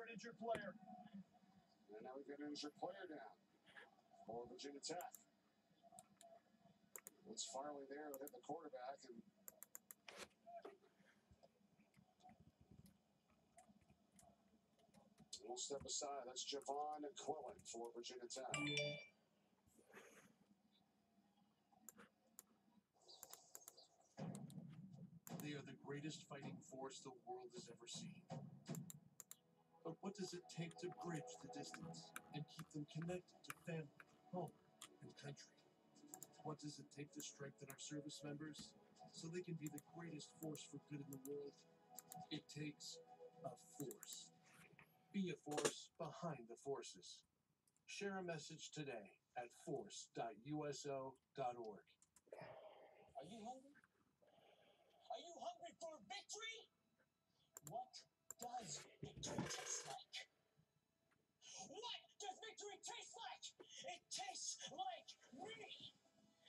an injured player. And now we've got an injured player down for Virginia Tech. It's Farley there to hit the quarterback, and we'll step aside. That's Javon Quillen for Virginia Tech. They are the greatest fighting force the world has ever seen. But what does it take to bridge the distance and keep them connected to family, home, and country? What does it take to strengthen our service members so they can be the greatest force for good in the world? It takes a force. Be a force behind the forces. Share a message today at force.uso.org. Are you hungry? Are you hungry for victory? What does victory taste like? What does victory taste like? It tastes like me!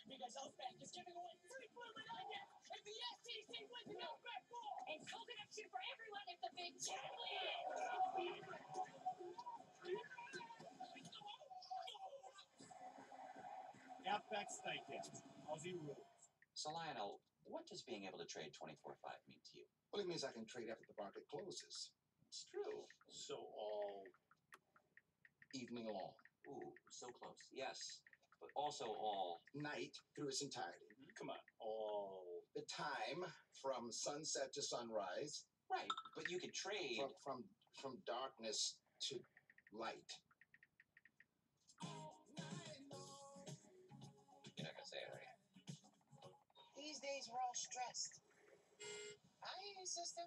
Because Outback is giving away free fluid onion if the SEC wins an Outback Bowl! And coconut shit for everyone if the Big 10 wins! Outback Steakhouse, Aussie rules. So, Lionel, what does being able to trade 24/5 mean to you? Well, it means I can trade after the market closes. It's true. So all evening long. Ooh, so close. Yes, but also all Night through its entirety. Come on, all The time from sunset to sunrise. right. But you could trade. From darkness to light. You're not gonna say it, right? These days we're all stressed. I hear you, sister.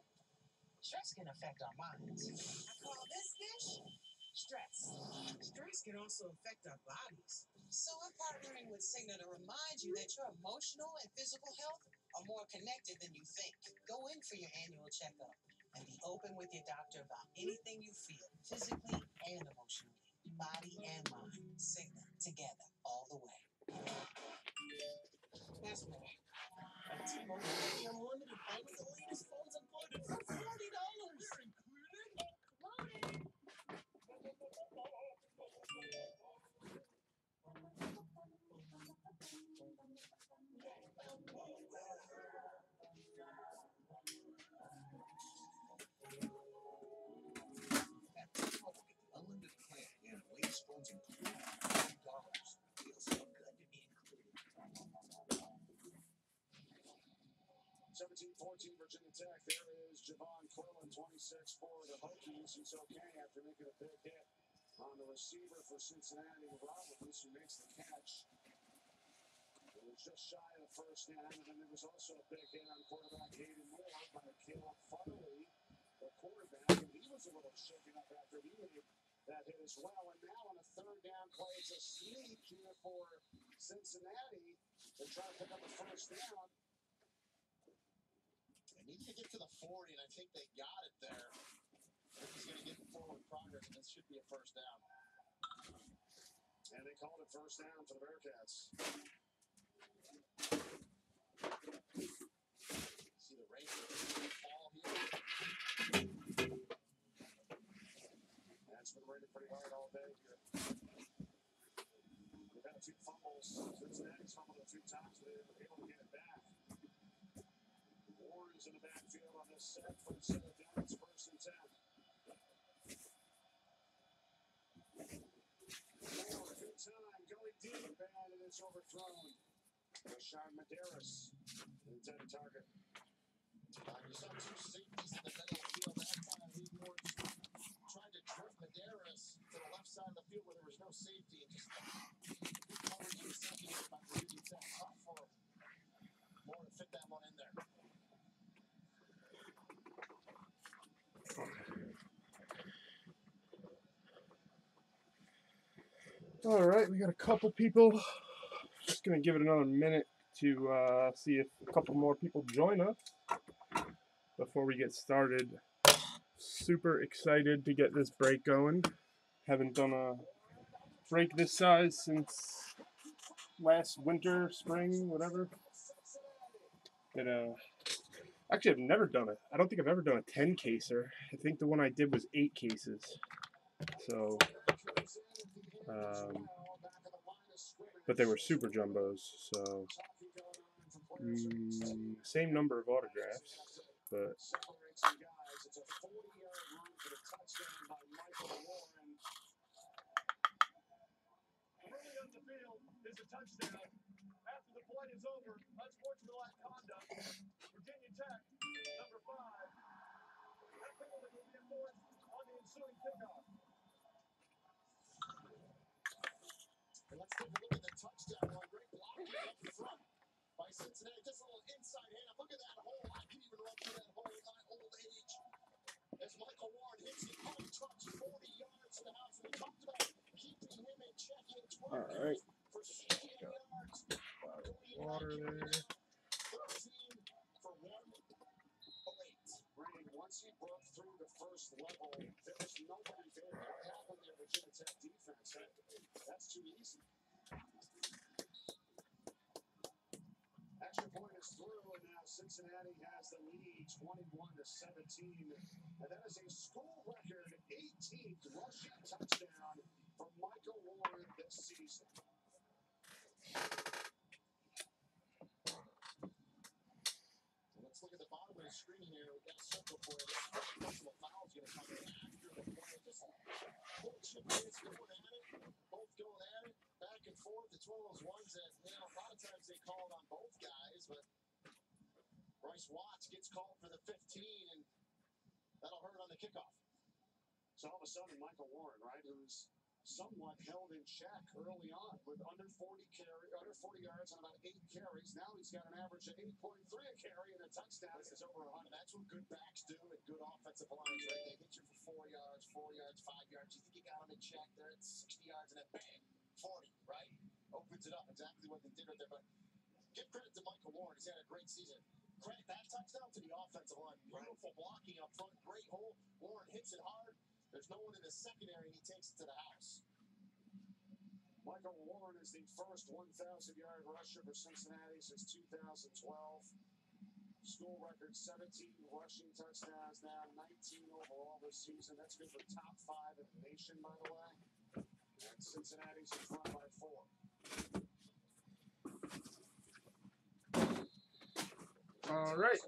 Stress can affect our minds. I call this dish stress. Stress can also affect our bodies. So I'm partnering with Cigna to remind you that your emotional and physical health are more connected than you think. Go in for your annual checkup and be open with your doctor about anything you feel, physically and emotionally, body and mind. Cigna, together, all the way. That's right. At T-Mobile, getting unlimited phone with the latest phones included for $40. You're included? Loaded! At T-Mobile, get the unlimited plan and latest phones included for $40. Feels so good to be included. 17-14 Virginia Tech. There is Javon Quillen, 26 for the Hokies. He's okay after making a big hit on the receiver for Cincinnati, Rollins, who makes the catch. It was just shy of the first down, and then there was also a big hit on quarterback Hayden Moore by Caleb Farley, the quarterback, and he was a little shaken up after he made that hit as well. And now on a third down play, it's a sneak here for Cincinnati to try to pick up the first down. They need to get to the 40, and I think they got it there. He's going to get forward progress, and this should be a first down. And they called it first down for the Bearcats. See the Rangers ball here. That's been rated pretty hard all day here. They've had 2 fumbles. Cincinnati's fumbled it 2 times, but they were able to get it back. Warren's in the backfield on this set for the set down. It's first and 10. Moore, good time, going deep, and it is overthrown. Rashad Medeiros, intended target. You saw 2 safeties in the middle of the field that time. He more tried to drift Medeiros to the left side of the field where there was no safety, and just coverage in the secondary by Virginia Tech. Tough for Moore to fit that one in there. All right, we got a couple people. Just gonna give it another minute to see if a couple more people join us before we get started. Super excited to get this break going. Haven't done a break this size since last winter, spring, whatever. Did a Actually, I've never done it. I don't think I've ever done a 10 caser. I think the one I did was 8 cases. So, but they were super jumbos. So, same number of autographs, but. Early on the field is a touchdown. After the play is over, unsportsmanlike conduct. Virginia Tech, number 5. That penalty will be enforced on the ensuing kickoff. And let's take a look at the touchdown run. Great blocking up front by Cincinnati. Just a little inside hand. Look at that hole. I can even run through that hole in my old age. As Michael Warren hits the punt trucks 40 yards to the house. We talked about keeping him in check. He had 12 Alright. for 68 yards. Water there. 13 for 108. Brandon, once he broke through the first level, there was nobody there. What happened there, Virginia Tech defense? That's too easy. Extra point is through, and now Cincinnati has the lead, 21-17. And that is a school record 18th rushing touchdown for Michael Warren this season. Let's look at the bottom of the screen here. We've got a circle for you. Personal foul's going to come in after the play. Just both chip kids going at it. Both going at it. Back and forth. It's one of those ones that, you know, a lot of times they call it on both guys, but Bryce Watts gets called for the 15, and that'll hurt on the kickoff. So all of a sudden, Michael Warren, right, who's somewhat held in check early on with under 40 yards on about 8 carries. Now he's got an average of 8.3 a carry and a touchdown. It's over 100. That's what good backs do and good offensive lines, right? They hit you for 4 yards, 5 yards. You think you got them in check. They're at 60 yards, and then bang, 40, right? Opens it up. Exactly what they did right there. But give credit to Michael Warren. He's had a great season. Credit that touchdown to the offensive line. Beautiful blocking up front. Great hole. Warren hits it hard. There's no one in the secondary, and he takes it to the house. Michael Warren is the first 1,000-yard rusher for Cincinnati since 2012. School record 17 rushing touchdowns now, 19 overall this season. That's good for top 5 in the nation, by the way. And Cincinnati's in front by 4. All right.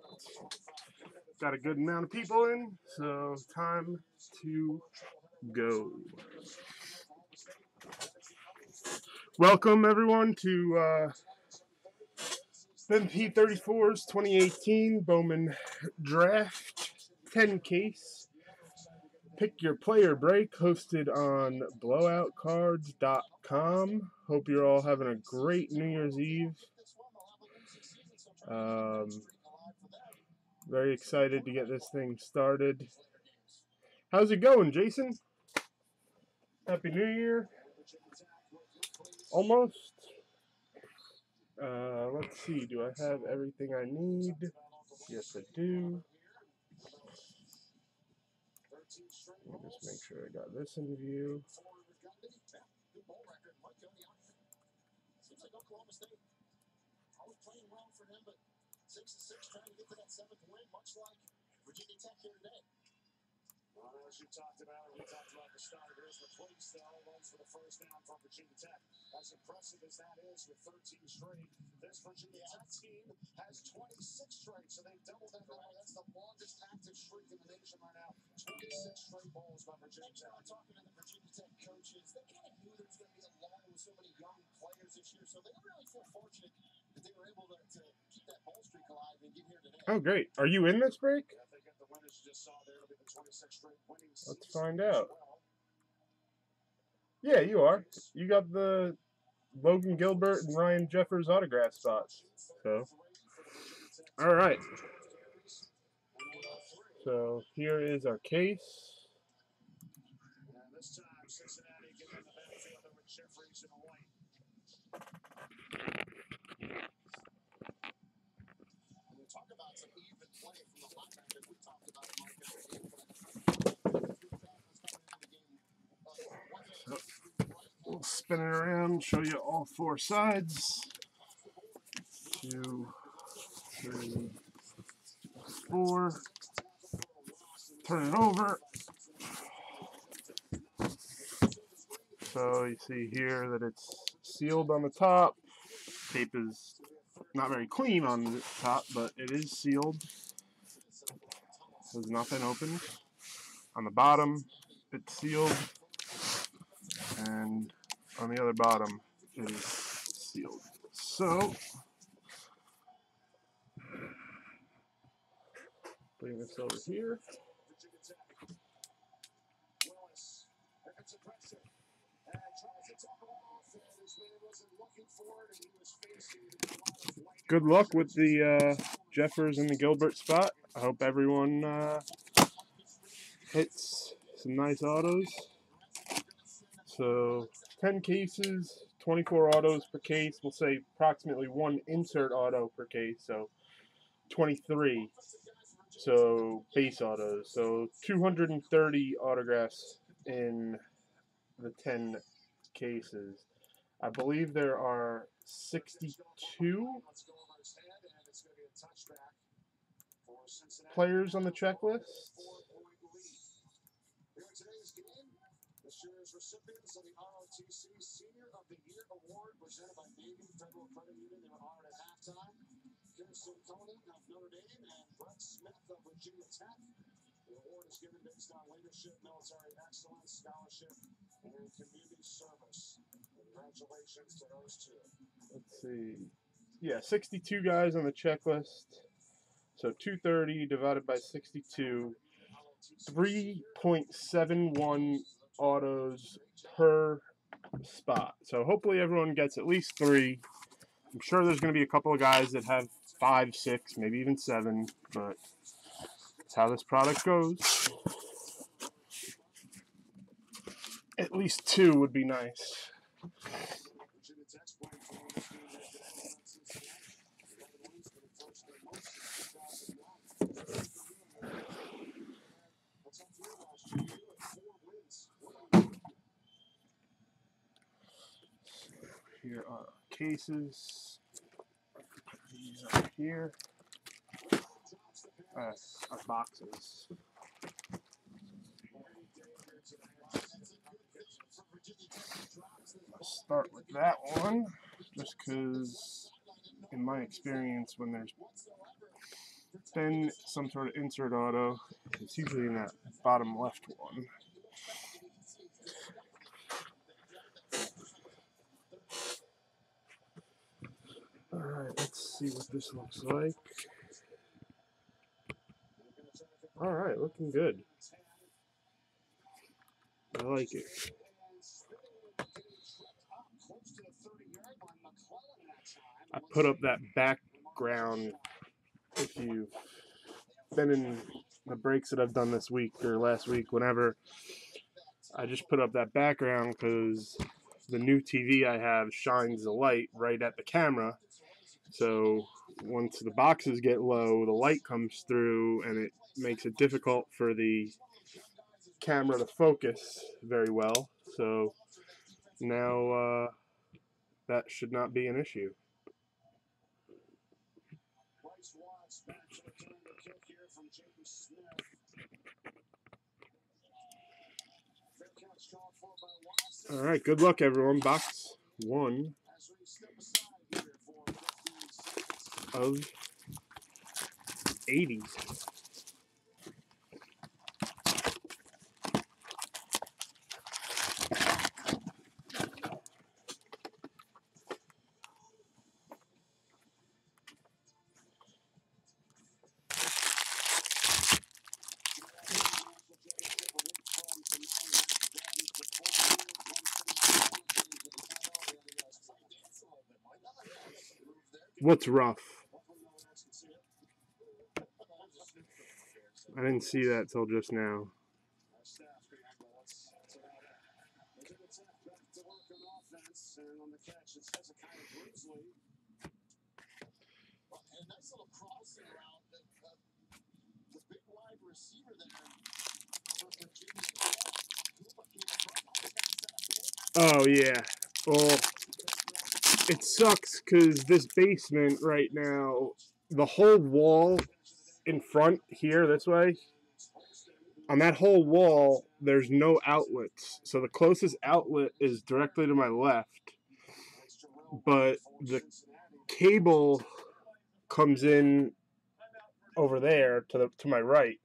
Got a good amount of people in, so time to go. Welcome everyone to BenP34’s 2018 Bowman Draft 10 case. Pick your player break, hosted on Blowoutcards.com. Hope you're all having a great New Year's Eve. Very excited to get this thing started. How's it going, Jason? Happy New Year. Almost. Let's see. Do I have everything I need? Yes, I do. Let me just make sure I got this in view. Seems like Oklahoma State always playing well for them, but 6-6 trying to get to that 7th win, much like Virginia Tech here today. Well, as you talked about, we talked about the starters. The police, though, runs for the first down for Virginia Tech. As impressive as that is with 13 straight, this Virginia Tech team has 26 straight, so they've doubled that number. That's the longest active streak in the nation right now. 26 straight bowls by Virginia Tech. Talking to the Virginia Tech coaches, they kind of knew there was going to be a line with so many young players this year, so they really feel fortunate that they were able to keep that bowl streak alive and get here today. Oh, great. Are you in this break? Yeah, they got the winners you just saw there. It'll be the 26 straight winning season. Let's find out. Yeah, you are. You got the Logan Gilbert and Ryan Jeffers autograph spots. So, all right. So here is our case. And this time, Cincinnati getting in the backfield with Jeffries and White. And we talk about some even play from the linebackers. We talked about it, Mike, after the game. So, we'll spin it around, show you all 4 sides. 2, 3, 24. Turn it over. So you see here that it's sealed on the top. Tape is not very clean on the top, but it is sealed. There's nothing open. On the bottom, it's sealed. And on the other bottom, it is sealed. So, bring this over here. Good luck with the Jeffers and the Gilbert spot. I hope everyone hits some nice autos. So 10 cases, 24 autos per case. We'll say approximately 1 insert auto per case. So 23. So base autos. So 230 autographs in the 10 cases. I believe there are 62 players on the checklist. This year's recipients of the ROTC Senior of the Year Award presented by Navy Federal Credit Union. They were honored at halftime. Kirsten Conan of Notre Dame and Brett Smith of Virginia Tech. The award is given based on leadership, military excellence, scholarship, and community service. Congratulations to those two. Let's see. Yeah, 62 guys on the checklist. So 230 divided by 62. 3.71 autos per spot. So hopefully everyone gets at least 3. I'm sure there's going to be a couple of guys that have 5, 6, maybe even 7, but that's how this product goes. At least 2 would be nice. Here are cases. These are here. Our boxes. Let's start with that one, just because, in my experience, when there's been some sort of insert auto, it's usually in that bottom left one. Alright, let's see what this looks like. Alright, looking good. I like it. I put up that background. If you've been in the breaks that I've done this week or last week, whenever, I just put up that background because the new TV I have shines the light right at the camera. So once the boxes get low, the light comes through and it makes it difficult for the camera to focus very well. So now that should not be an issue. Alright, good luck everyone. Box 1 of 80. What's rough? I didn't see that till just now. Oh yeah. Well, it sucks because this basement right now, the whole wall in front here this way, on that whole wall, there's no outlets. So the closest outlet is directly to my left, but the cable comes in over there to my right.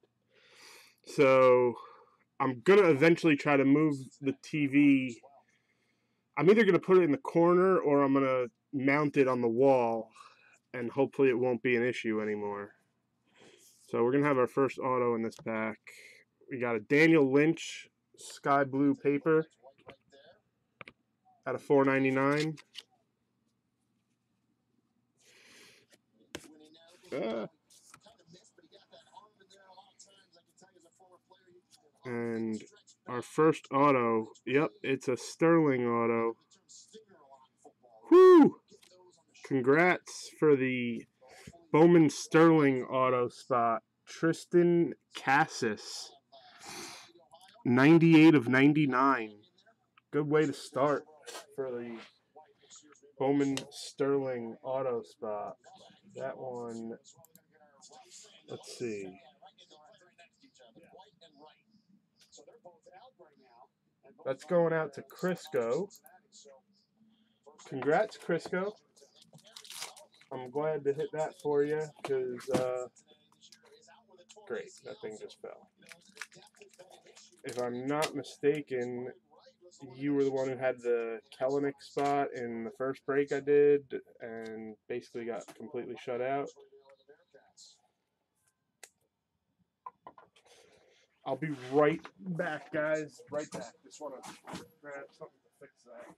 So I'm going to eventually try to move the TV. I'm either going to put it in the corner or I'm going to mount it on the wall, and hopefully it won't be an issue anymore. So we're going to have our first auto in this pack. We got a Daniel Lynch sky blue paper out of $4.99. And our first auto, yep, it's a Sterling auto. Whoo! Congrats for the Bowman Sterling auto spot. Tristan Cassis, 98 of 99. Good way to start for the Bowman Sterling auto spot. That one, let's see. That's going out to Crisco. Congrats, Crisco. I'm glad to hit that for you because, great, that thing just fell. If I'm not mistaken, you were the one who had the Kellenic spot in the first break I did and basically got completely shut out. I'll be right back, guys. Right back. Just want to grab something to fix that.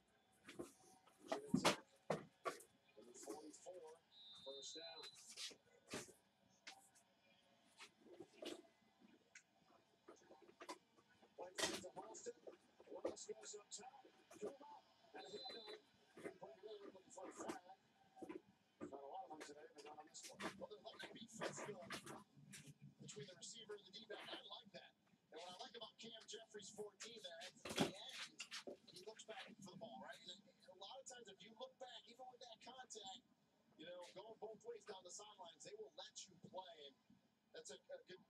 Between the receiver and the D-back, I like that. And what I like about Cam Jeffries 14 there, at the end, he looks back for the ball, right? And a lot of times, if you look back, even with that contact, you know, going both ways down the sidelines, they will let you play. And that's a good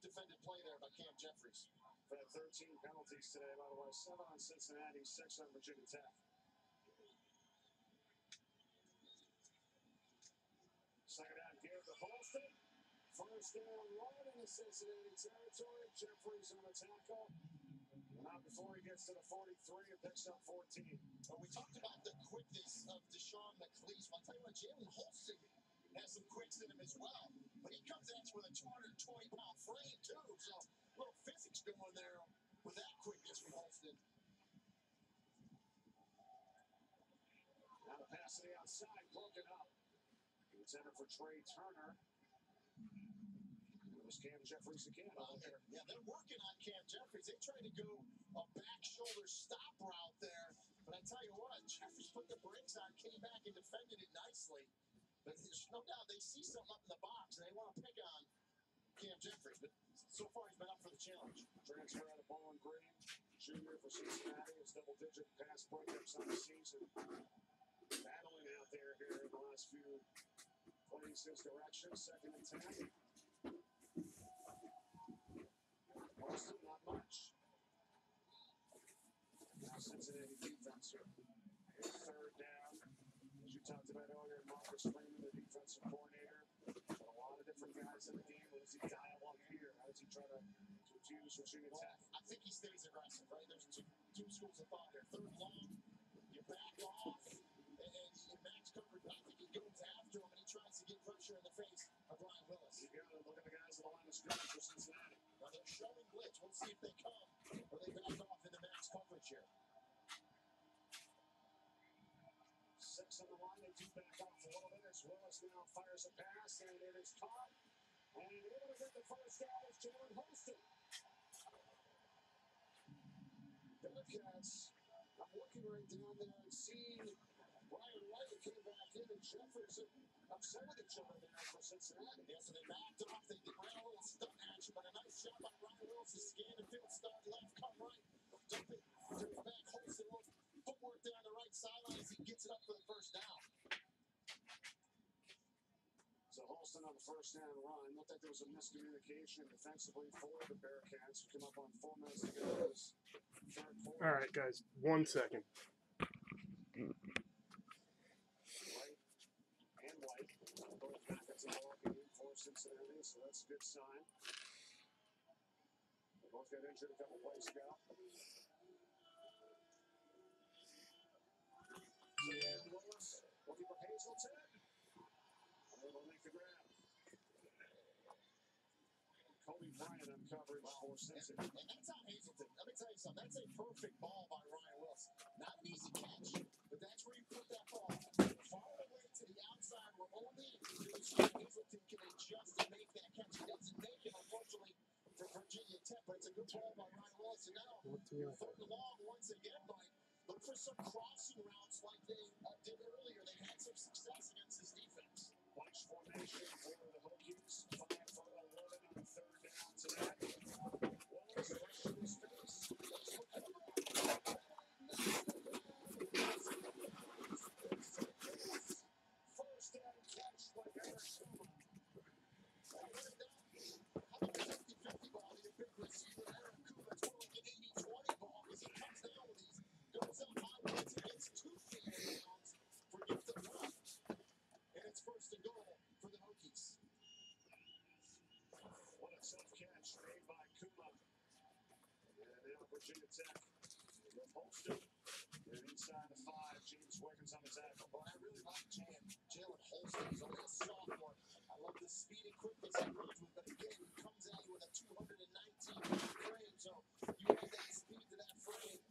defended play there by Cam Jeffries. For 13 penalties today, by the way, 7 on Cincinnati, 6 on Virginia Tech. Second down here to Holston. First down, right in the Cincinnati territory. Jeffries on the tackle. Not before he gets to the 43 and picks up 14. But we talked about the quickness of Deshaun McLeese. I'll tell you what, Jalen Holston has some quicks in him as well. But he comes at you with a 220-pound frame, too. So a little physics going there with that quickness from Holston. Now the pass to the outside, broken up. Intended for Trey Turner. It was Cam Jeffries again out there. Yeah, they're working on Cam Jeffries. They tried to go a back shoulder stop route there. But I tell you what, Jeffries put the brakes on, came back and defended it nicely. But there's no doubt they see something up in the box and they want to pick on Cam Jeffries. But so far he's been up for the challenge. Transfer out of Bowman Green, junior for Cincinnati, his double-digit pass breakups on the season. Battling out there here in the last few plays his direction. Second and 10. Boston, not much. Now Cincinnati defense here. Third down. As you talked about earlier, Marcus Freeman, the defensive coordinator. Got a lot of different guys in the game. What does he dial up here? How does he try to confuse Virginia Tech? I think he stays aggressive, right? There's two schools of thought there. Third long, you back off, and in max coverage, I think he goes after him and he tries to get pressure in the face of Brian Willis. You got to look at the guys on the line of scrimmage for Cincinnati. Now they're showing blitz. We'll see if they come or they back off in the max coverage here. 6 on the line, they do back off a little bit as Willis now fires a pass, and it is caught. And able to get the first down is Jalen Holston. Bearcats, I'm looking right down there and seeing Brian White came back in and Jefferson upset with each other there for Cincinnati. Yeah, so they backed off. They ran a little stunt action, but a nice shot by Brian Willis to scan the field, start left, come right, dump it to the back. Holston will footwork down the right sideline as he gets it up for the first down. So Holston Holston on the first down run. Looked like there was a miscommunication defensively for the Bearcats, who come up on 4 minutes to go in this third quarter. All right, guys, 1 second. White and White, both packets of ball game for Cincinnati, so that's a good sign. They both got injured a couple plays ago. And Willis looking for Hazelton. Able to make the grab. Cody Bryant on coverage for Cincinnati. And that's on Hazelton. Let me tell you something. That's a perfect ball by Ryan Willis. Not an easy catch, but that's where you put that ball. Far away to the outside where only Hazelton can adjust and make that catch. He doesn't make it, unfortunately, for Virginia Tech, but it's a good ball by Ryan Willis. And now, third and long once again, but look for some crossing routes like they did earlier. They had some success against this defense. Bunch formation for the Hokies. 5 for 11 on third down tonight. Willis first in his face. First down catch by Eric Kuma. How about the 50-50 ball to your big receiver, Eric Kuma? It's more like an 80-20 ball because he comes down with these. Goes up high once and gets 2 feet in bounds for gift of love. And it's first and goal for the Hokies. What a tough catch made by Kuma. And now Virginia Tech with Holston. And inside the 5, James Wiggins on the tackle. Well, I really like Jalen Holston. He's only a sophomore. I love the speed and quickness he runs with, but again, he comes at you with a 219 frame. So you add that speed to that frame,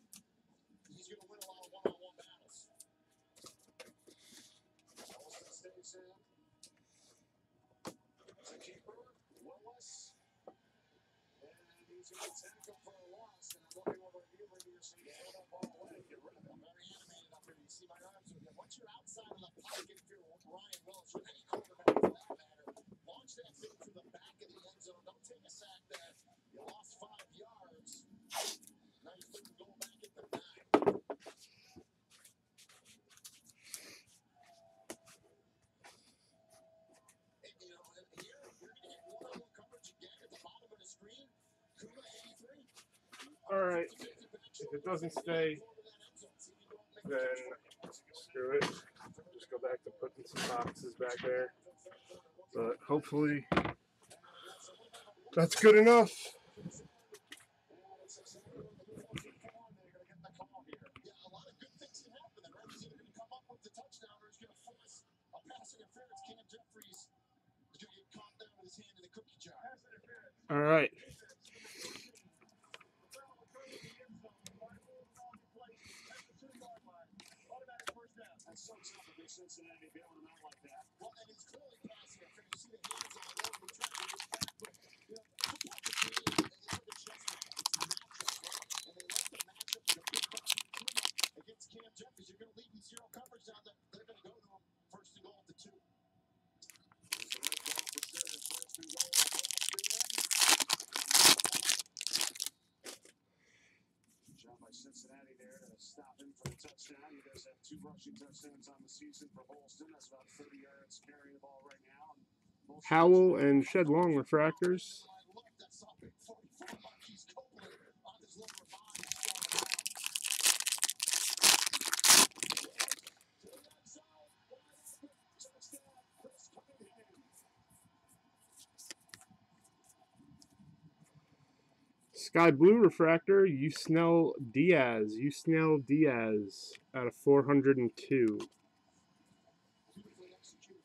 he's going to win a lot of one-on-one battles. Holston stays in. To keeper, Willis. And he's going to tackle for a loss. And I'm looking over at you where you're saying, hold up all the way. Get rid of him. I'm very animated up here. You see my arms with you. Once you're outside of the pocket, if you're Ryan Willis or any quarterback for that matter, launch that thing to the back of the end zone. Don't take a sack there. You lost 5 yards. Now you're looking to go back at the 9. And, you know, here you're going to get one-on-one coverage again at the bottom of the screen. Kuma 83. All right. If it doesn't stay, then screw it. Just go back to putting some boxes back there. But hopefully that's good enough. Yeah, a lot of good things can happen there, right? He's either going to come up with the touchdown or he's going to force a pass interference. Cam Jeffries is going to get caught down with his hand in the cookie jar. All right. That's so tough to be Cincinnati bailing him out like that. Well, and it's clearly pass interference. You see the hands on the road. We're trying to get back, but you know, football to me, it's like a chess match. It's matchup, right? And they like the matchup with a big body Kuma against Cam Jeffries. You're going to leave him zero coverage down there. They're going to go to him first and goal at the 2. There's a red ball for sure. First and goal. Job by Cincinnati there to stop him for the touchdown. You guys have 2 rushing touchdowns on the season for Holston. That's about 30 yards carrying the ball right now. Howell and Shed Long refractors. I love that saw big 44 Marquise Copeland on his lower body. Showing around. To the end zone. Wide open. Touchdown. Chris Cunningham. Sky Blue refractor, Usnell Diaz. Usnell Diaz out of 402.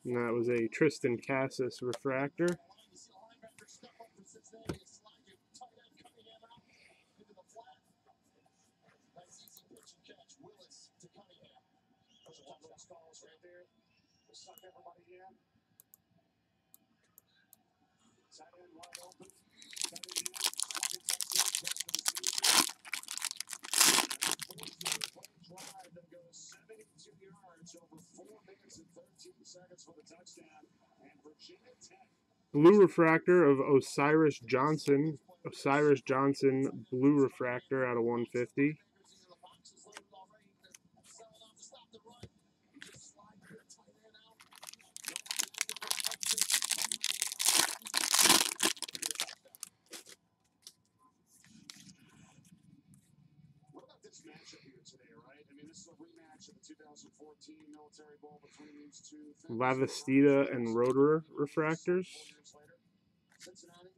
And that was a Tristan Cassis refractor. You see a linebacker step up for Cincinnati. Slide your tight end Cunningham out into the flat. Nice easy pitch and catch. Willis to Cunningham. Those are those calls right there. We'll suck everybody in. Tight end wide open. Cunningham. Second touchdown catch for the season. Drive that goes 72 yards over 4 minutes and 13 seconds for the touchdown. And Virginia Tech. Blue refractor of Osiris Johnson. Osiris Johnson blue refractor out of 150. nice matchup here today, right? I mean, this is a rematch of the 2014 Military Bowl between these two. Lavastida and Rotor refractors. 4 years later, Cincinnati,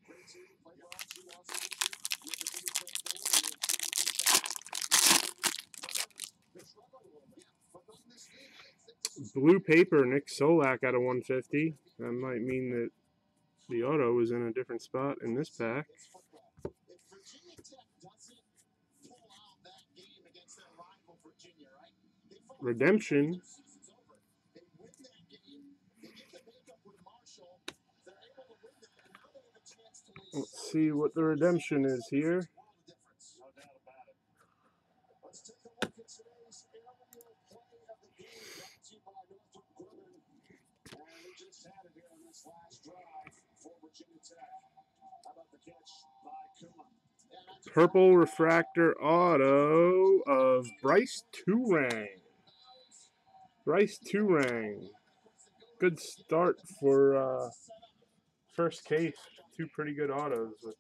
great team, played well 2 losses this year. With the Virginia Tech team, they struggled a little bit. But not in this game. I think this is Blue paper, Nick Solak out of 150. That might mean that the auto is in a different spot in this pack. It's football. If Virginia Tech doesn't pull out that game against their rival Virginia, right? They fall Redemption. their season's over. They win that game. They get the makeup with Marshall. They're able to win that, and now they have a chance to win. Let's see what the redemption is here. world of difference. No doubt about it. Let's take a look at today's aerial play of the game brought to you by Northrop Grumman. And we just had it here on this last drive for Virginia Tech. How about the catch by Kuma? Purple refractor auto of Bryce Turang. Bryce Turang. Good start for first case. 2 pretty good autos with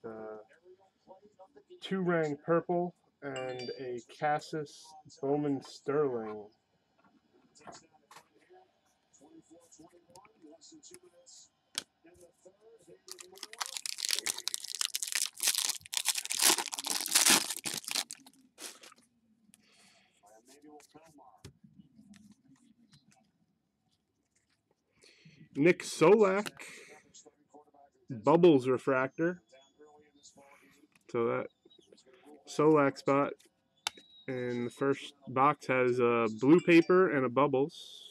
Turang purple and a CASE Bowman Sterling. Touchdown to come here. 24-21. Less than 2 minutes in the third. Hayden Moore. Maybe we'll Pelmar. Nick Solak. Bubbles refractor. So that Solak spot in the first box has a blue paper and a bubbles.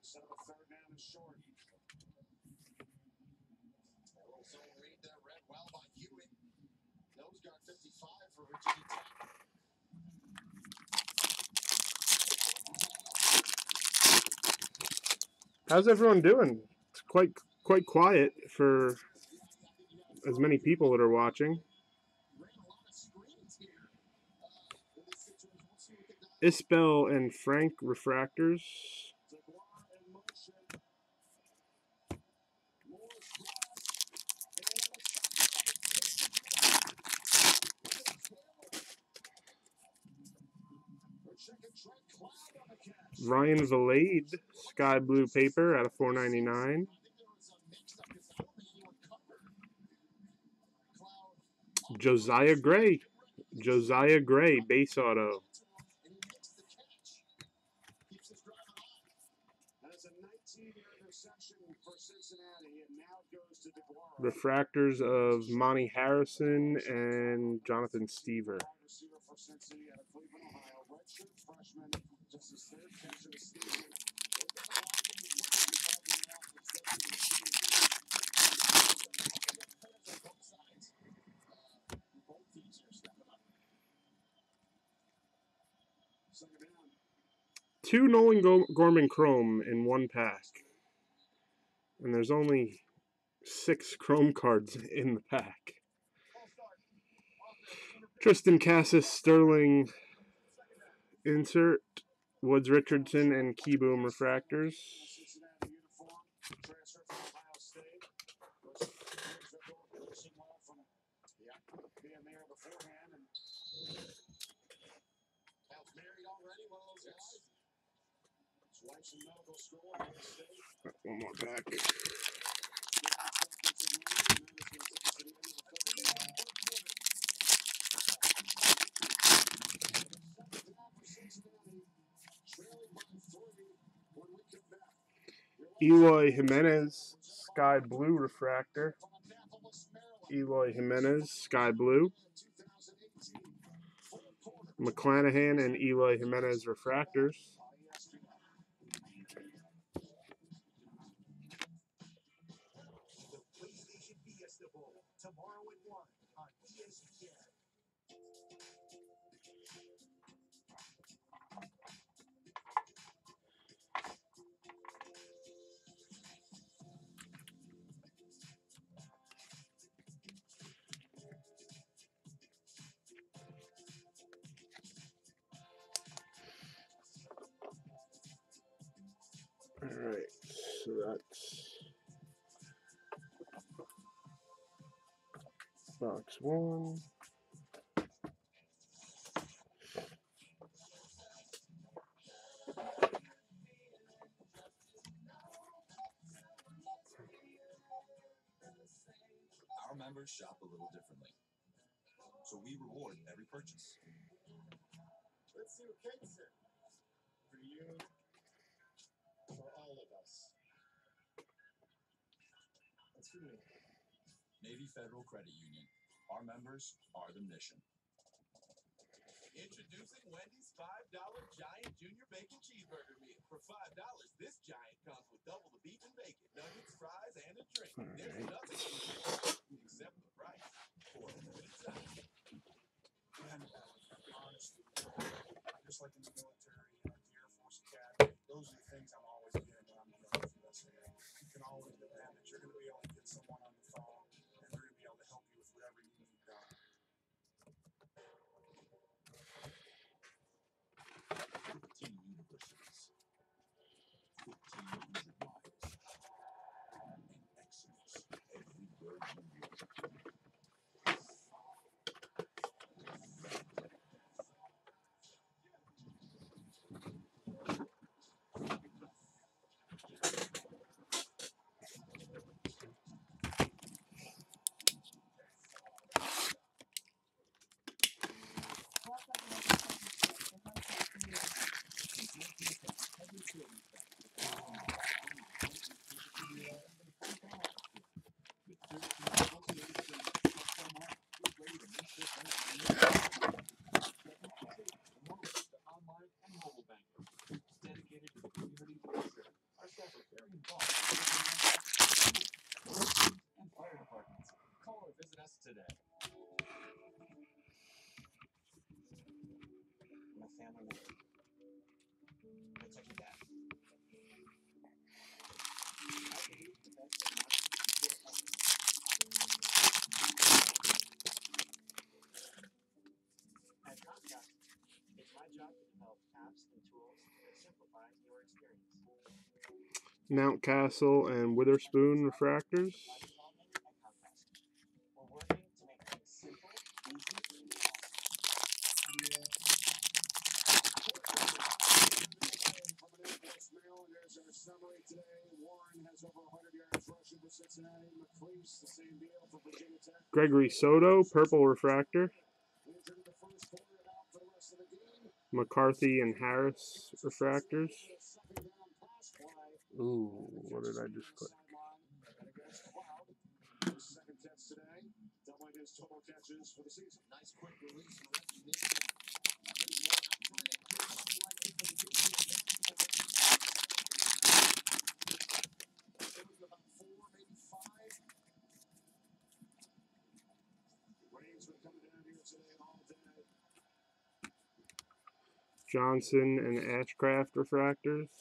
Set up a third down and short. Zone read there, read well by Hewitt. Nose guard 55 for Virginia Tech. How's everyone doing? It's quite quiet for as many people that are watching. Ran a lot of screens here in this situation. We'll see what the guys Isbell and Frank refractors. Ryan Valade, sky blue paper out of 499. Josiah Gray, base auto. Refractors of Monty Harrison and Jonathan Stever. Two Nolan Gorman Chrome in one pack. And there's only 6 Chrome cards in the pack. Tristan Cassis Sterling insert. Woods Richardson and Keyboom refractors. One more pack. Eloy Jimenez, sky blue refractor. Eloy Jimenez, sky blue. McClanahan and Eloy Jimenez refractors. Tomorrow at 1 on ESPN. All right, So that's box 1. Our members shop a little differently, so we reward every purchase. Let's see what Kate said. For you, for all of us. That's for me. Navy Federal Credit Union. Our members are the mission. Introducing Wendy's $5 Giant Junior Bacon Cheeseburger Meal. For $5, this giant comes with double the beef and bacon, nuggets, fries, and a drink. There's nothing except the price for a limited time. And honestly, just like in the military, the Air Force Academy, those are the things I'm always getting when I'm dealing with USA. You can always depend that you're going to be able to get someone on the phone, and they're going to be able to help you with whatever you need done. 15 universities, 1,500 miles, and excellence everywhere you go. Mount Castle and Witherspoon refractors. Gregory Soto, purple refractor. McCarthy and Harris refractors. Ooh, what did I just click? Second catch today, doubling his total catches for the season. Nice quick release and recognition. It was about 4, maybe 5. Rains were coming down here today all day. Johnson and Ashcraft refractors.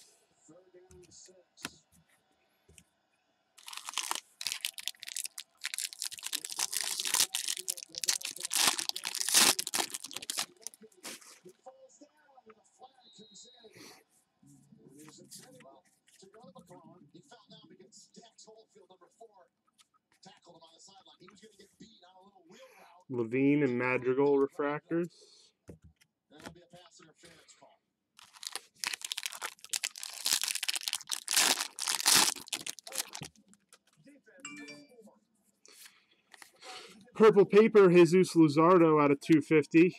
3rd down and 6. He falls down and a flag comes in. He was intending to go to McClellan. He fell down because Dax Holefield, number 4, tackled him on the sideline. He was going to get beat on a little wheel route. Levine and Madrigal refractors. And that'll be a pass interference call. Purple paper, Jesus Luzardo out of 250.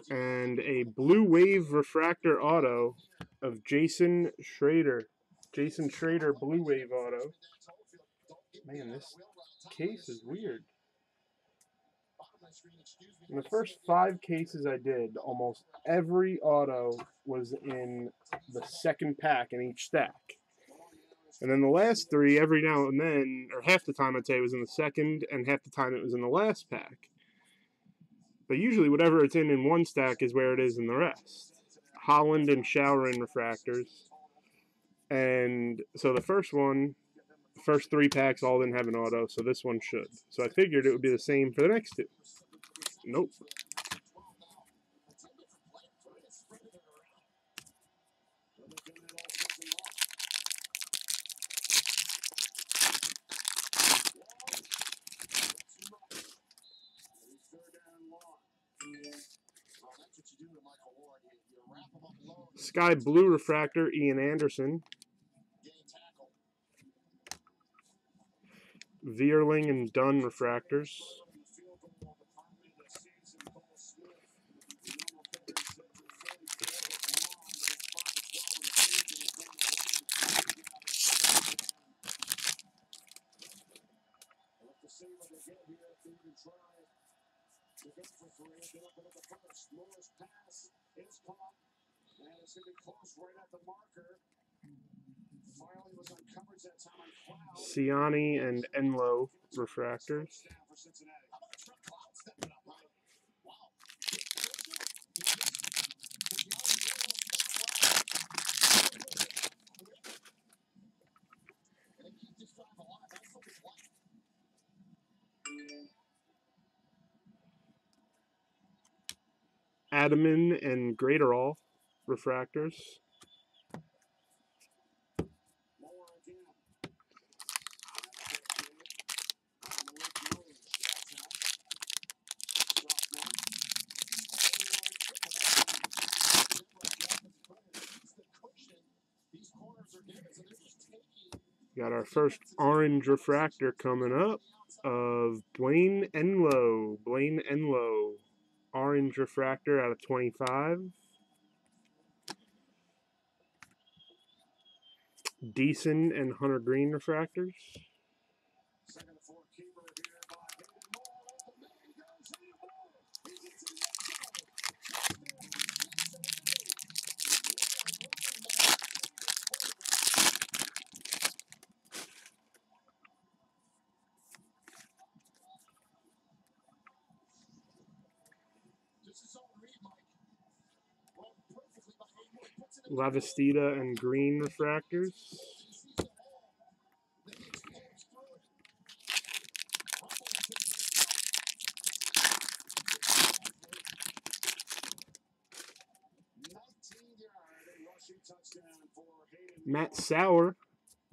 And a blue wave refractor auto of Jason Schrader. Jason Schrader blue wave auto. Man, this case is weird. In the first 5 cases I did, almost every auto was in the second pack in each stack. And then the last 3, every now and then, or half the time I'd say it was in the second, and half the time it was in the last pack. But usually whatever it's in one stack is where it is in the rest. Holland and Showrin refractors. And so the first one, the first 3 packs all didn't have an auto, so this one should. So I figured it would be the same for the next 2. Nope. Sky Blue Refractor, Ian Anderson. Vierling and Dunn Refractors. Siani and Enlow Refractors. Adaman and Graterol Refractors. Got our first orange refractor coming up of Blaine Enlow. Blaine Enlow. Orange refractor out of 25. Deason and Hunter Green refractors. Lavastida and Green refractors. Matt Sauer,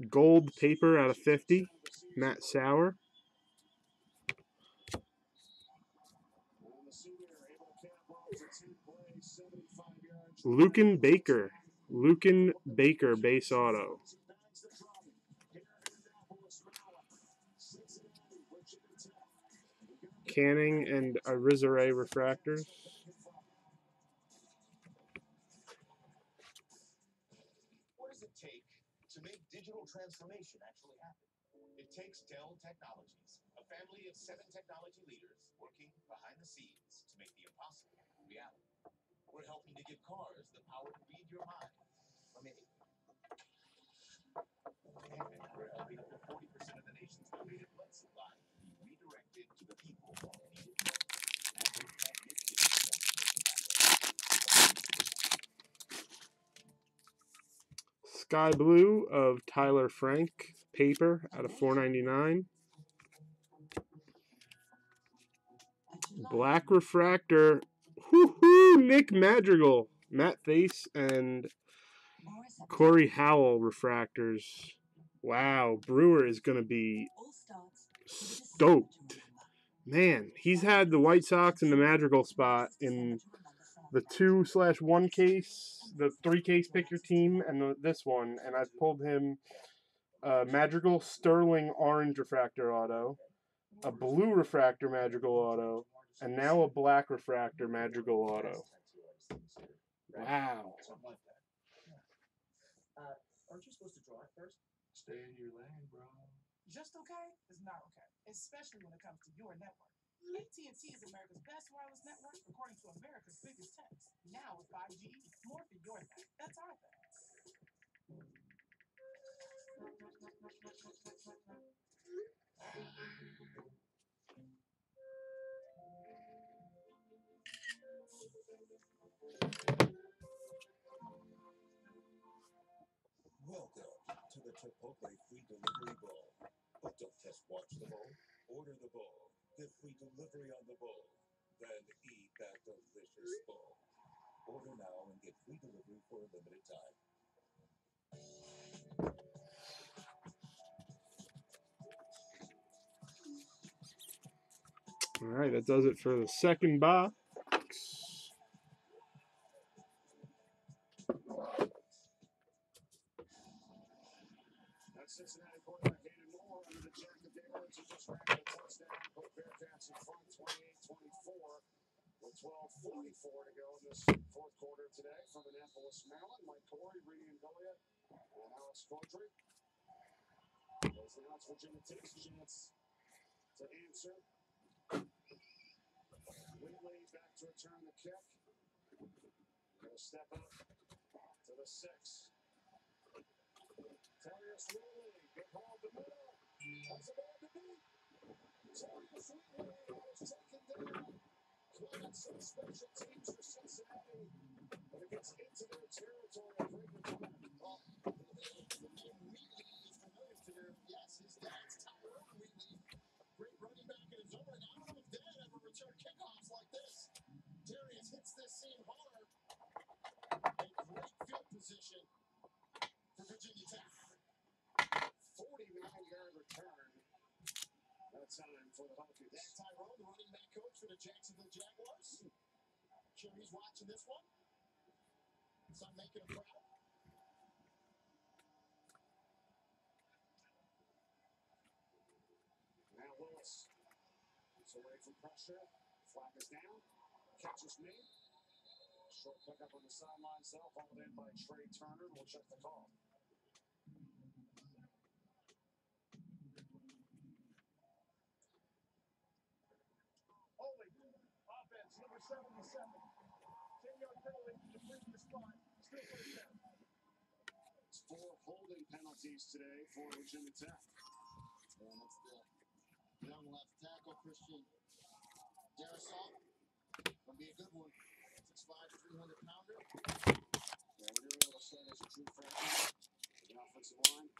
gold paper out of 50. Matt Sauer. Lucan Baker. Lucan Baker base auto. Canning and Arizare refractors. What does it take to make digital transformation actually happen? It takes Dell Technologies, a family of 7 technology leaders working behind the scenes to make the impossible reality. We're helping to give cars the power to read your mind. And we're helping up to 40% of the nation's donated blood supply be redirected to the people who need it. Sky Blue of Tyler Frank, paper out of 4.99. Black refractor, whoo-hoo, Nick Madrigal, Matt Face and Corey Howell refractors. Wow, Brewer is going to be stoked. Man, he's had the White Sox in the Madrigal spot in the 2/1 case, the 3 case pick your team, and this one, and I've pulled him Madrigal Sterling orange refractor auto, a blue refractor Madrigal auto, and now a black refractor Madrigal auto. Wow. Aren't you supposed to draw it first? Stay in your lane, bro. Just okay is not okay, especially when it comes to your network. AT&T is America's best wireless network, according to America's biggest techs. Now with 5G, more for your thing. That's our thing. Welcome to the Chipotle free delivery bowl. But don't just watch the bowl, order the bowl. Get free delivery on the bowl. Then eat that delicious bowl. Order now and get free delivery for a limited time. All right, that does it for the second box. That's Cincinnati quarterback Hayden Moore under the jack of Davis, who just ran a touchdown, put Bearcats in front 28-24 with 12:44 to go in this fourth quarter today from Annapolis, Maryland. Mike Corey, Reedy and Goliath, and Alex Cordry. As now it's Virginia Tech's chance to answer. Wheatley back to return the kick. Going to step up to the 6. Terius Wheatley, good ball to middle. That's a ball to beat. Terius Wheatley was taken down. Clements and special teams for Cincinnati. But it gets into their territory. A great return. Well, the name Wheatley is familiar to them. Yes, his dad's Tyrone Wheatley. Great running back in his own right. I don't know if Dad ever returned kickoffs like this. Darius hits this seam hard. A great field position for Virginia Tech. 49-yard return. That time for the Hokies. That's Tyrone, the running back coach for the Jacksonville Jaguars. Sure he's watching this one. So I'm making him proud. Now Willis. He's away from pressure. Flag is down. Catch is made. Short pickup on the sidelines, though. Hauled in by Trey Turner. We'll check the call. Holding. Offense, number 77. 10-yard penalty to the previous spot. Still first down. It's 4 holding penalties today for Virginia Tech. And that's the young left tackle, Christian Darrisaw. Gonna be a good one. 6'5", 300-pounder. Yeah, when you're able to start as a true freshman, the offensive line.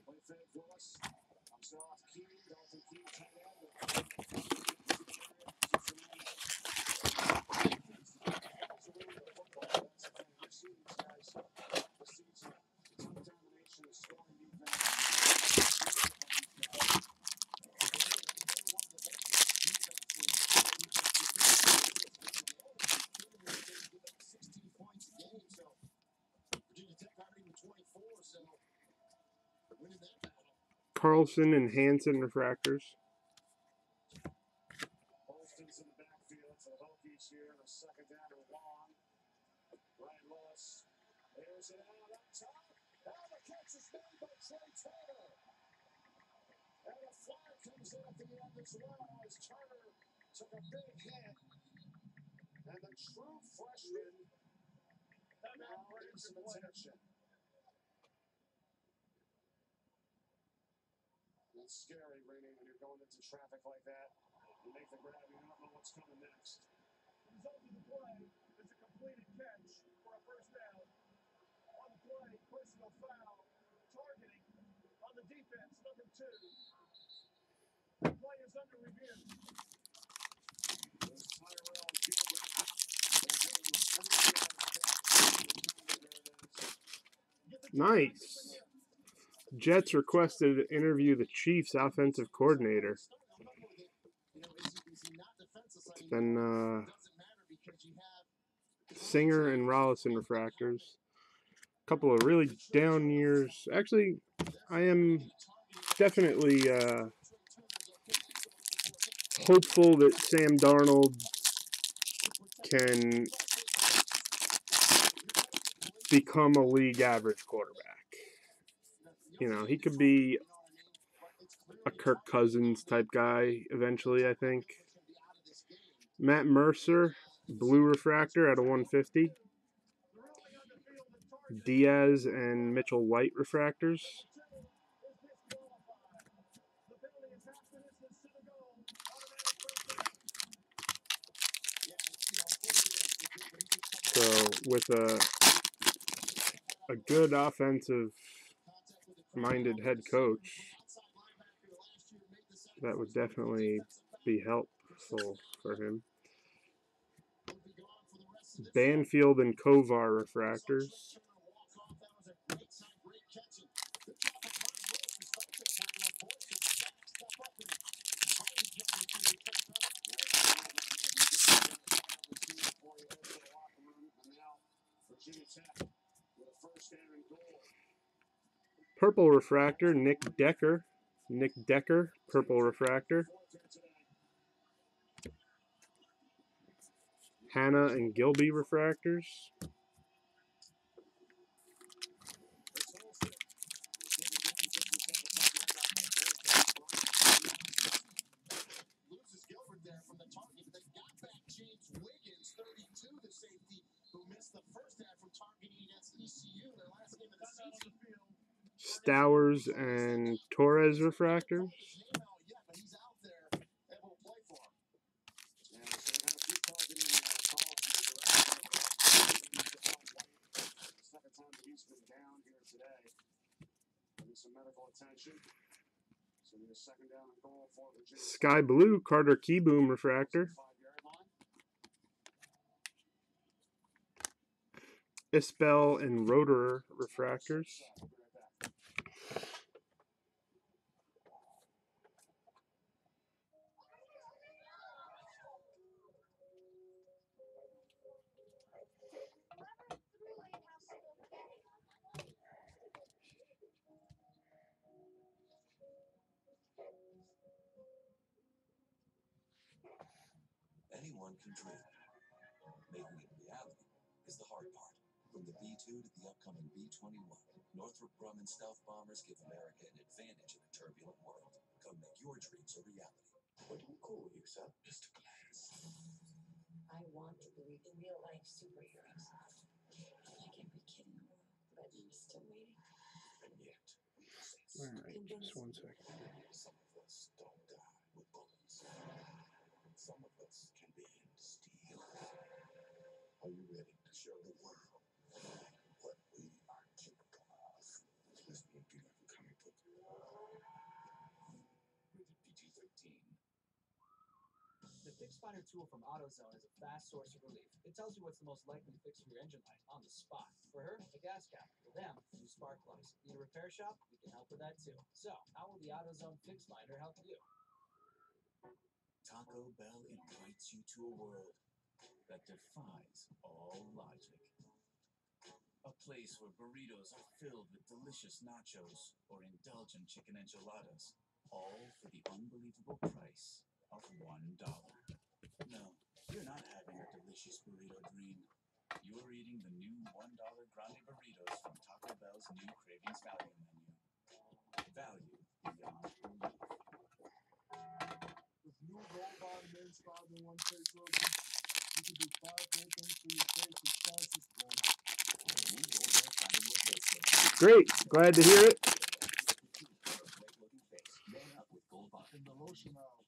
Play fake Willis. Comes off Key. Dalton Key, tight end. Carlson and Hansen refractors. Holston's in the backfield for the Hokies here in a second down and long. Ryan Lewis. There's it out up top. Now the catch is made by Trey Turner. And a flag comes in at the end as well as Turner took a big hit. And the true freshman now gets some attention. It's scary, Rainey, when you're going into traffic like that. You make the grab, you don't know what's coming next. The result of the play is a completed catch for a first down. On the play, personal foul, targeting on the defense, number 2. The play is under review. There's Tyrell Gilbert. Nice. Jets requested to interview the Chiefs offensive coordinator. It's been Singer and Rollison refractors. A couple of really down years. Actually, I am definitely hopeful that Sam Darnold can become a league average quarterback. You know, he could be a Kirk Cousins type guy eventually, I think. Matt Mercer, blue refractor at a 150. Diaz and Mitchell White refractors. So with a good offensive-minded head coach, that would definitely be helpful for him. Banfield and Kovar refractors. Purple refractor, Nick Decker. Nick Decker, purple refractor. Hannah and Gilby refractors. Loses Gilbert there from the target. They got back James Wiggins, 32, the safety, who missed the first half from targeting against ECU, their last game of the season. Stowers and Torres refractors. He's out there and will play for him. Yeah, so we have a few targeting calls here. Second time that he's been down here today. Getting some medical attention. So we have second down and goal for Virginia. Sky Blue, Carter Keyboom refractor. 5-yard line. Isbell and Rotor refractors. We'll be right back. Anyone can dream. Making it reality is the hard part. From the B-2 to the upcoming B-21, Northrop Grumman stealth bombers give America an advantage in a turbulent world. Come make your dreams a reality. What do we call you, sir? Mr. Glass. I want to believe in real-life superheroes. I can't be kidding the world, but I'm still waiting. And yet, we exist. Alright, just one second. Some of us don't die with bullets. Some of us can bend steel. Are you ready to show the world what we are capable of? This won't be like a comic book. Rated PG-13. The Fix Finder tool from AutoZone is a fast source of relief. It tells you what's the most likely fix for your engine light on the spot. For her, a gas cap. For them, new spark plugs. Need a repair shop? We can help with that too. So, how will the AutoZone Fix Finder help you? Taco Bell invites you to a world that defies all logic. A place where burritos are filled with delicious nachos or indulgent chicken enchiladas, all for the unbelievable price of $1. No, you're not having a delicious burrito dream. You're eating the new $1 grande burritos from Taco Bell's new Cravings Value menu. Value beyond belief. With new Gold Bar men's five in one face lotion, you can do 5 great things for your face as fast as one. Great, glad to hear it. In the lotion aisle.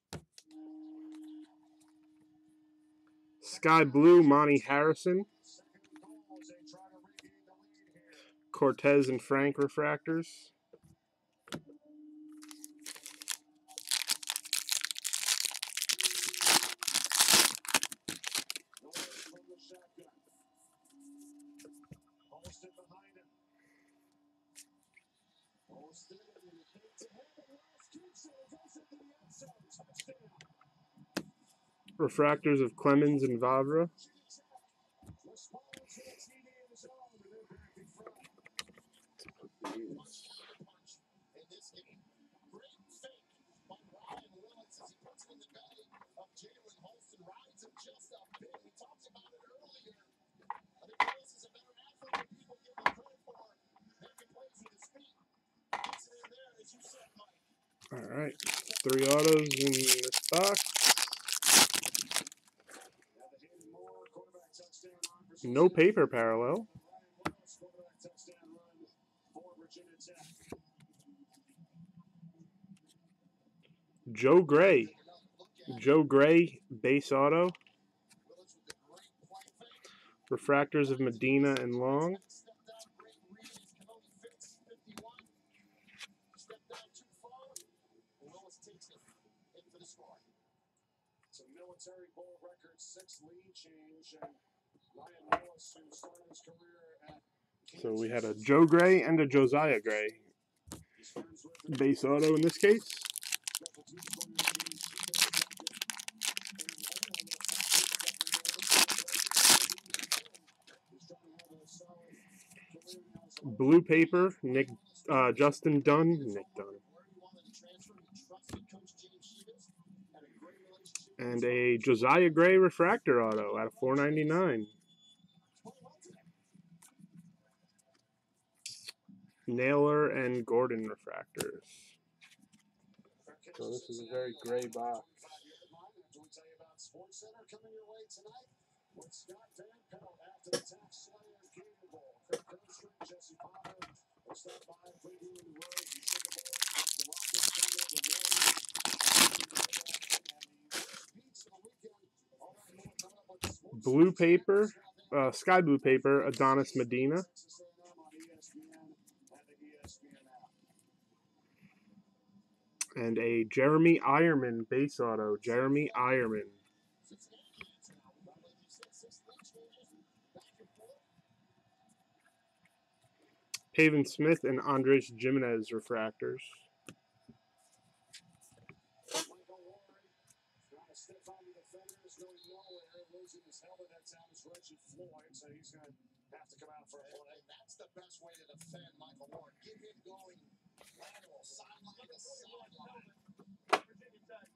Sky Blue, Monty Harrison. Second and goal as they try to regain the lead here. Cortez and Frank refractors. Norris from the shotgun. Holston behind him. Holston and he takes it ahead and Wells keeps it. It goes into the end zone. Touchdown. Refractors of Clemens and Vavra. Responds to the TD in his own, and they're back in front. In this game, great fake by Ryan Willis as he puts it in the belly of Jalen Holston. Rides him just a bit. We talked about it earlier. I think Willis is a better athlete than people give him credit for. Making plays with his feet. Gets it in there, as you said, Mike. All right, 3 autos in this box. No paper parallel. Joe Gray. Joe Gray, base auto. Refractors of Medina and Long. It's a military bowl record 6 lead change, and Ryan Willis, who started his career at So we had a Joe Gray and a Josiah Gray base auto in this case. Blue paper, Nick Justin Dunn, Nick Dunn. And a Josiah Gray refractor auto out of 499. Naylor and Gordon refractors. So this is a very gray box. Blue paper, sky blue paper, Adonis Medina. And a Jeremy Ironman base auto, Jeremy Ironman. Pavin Smith and Andres Jimenez refractors. Have to come out for a play. That's the best way to defend Michael Ward. Get him going lateral, sideline to sideline. Virginia Tech,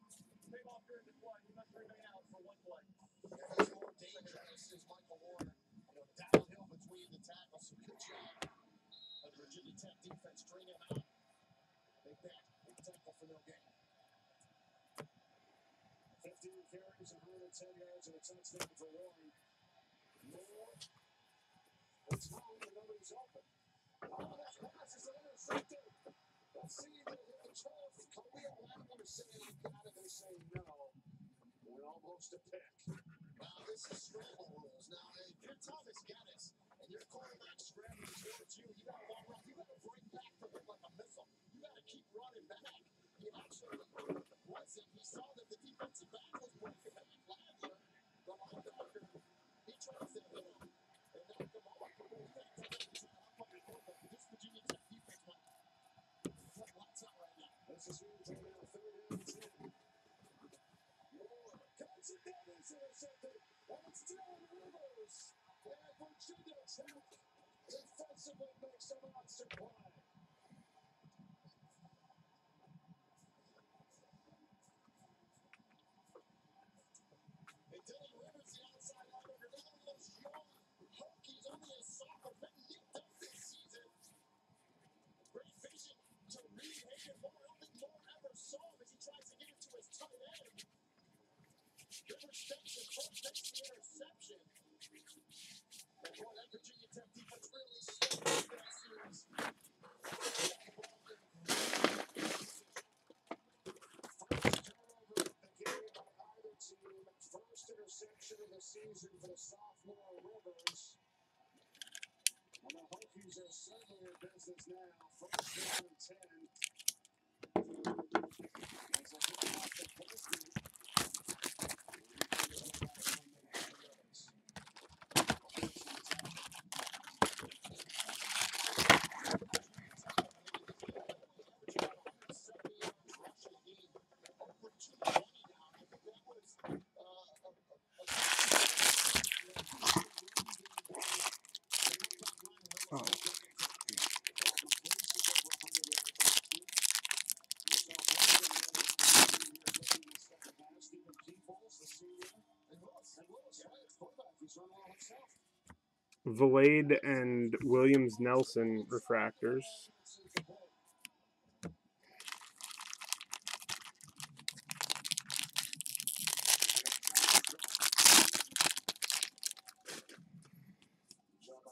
take off during the play. You must remain out for one play. Yeah, he's more dangerous is Michael Ward. Downhill between the tackles. So good job of the Virginia Tech defense. String him out. They bet. Big tackle for no gain. 15 carries, 110 yards, and a touchdown for Warren. More. It's time and nobody's open. Oh, that pass is intercepted. Let's see if they hit the turf. Khalil Mack saying got it and saying no. We're almost a pick. Wow, this is scramble rules. Now, if you're Thomas Geddes and your quarterback scrambling towards you, you got to walk around. You got to bring back from him like a missile. You got to keep running back. He actually wasn't. He saw that the defensive back was breaking back. Ladler, the linebacker, he tries to hit him and knock him off. This Virginia Tech defense went lights out right now. This is huge right now. 3rd and 10. Moore cuts it down. He's intercepted. And it's Dylan Rivers. And Virginia Tech defensively makes a monster play. And Dylan Rivers, the outside linebacker, now one of those young Hokies, only a sophomore, been nicked up this season. Great vision to read Hayden Moore. I don't think Moore ever saw him as he tries to get it to his tight end. Rivers steps in front, takes the interception. And boy, that Virginia Tech defense really stepped up that series. First interception of the season for the sophomore Rivers. And the Hokies are certainly in business now. 1st down and 10. As a hit off the Hokies. Valade and Williams Nelson refractors.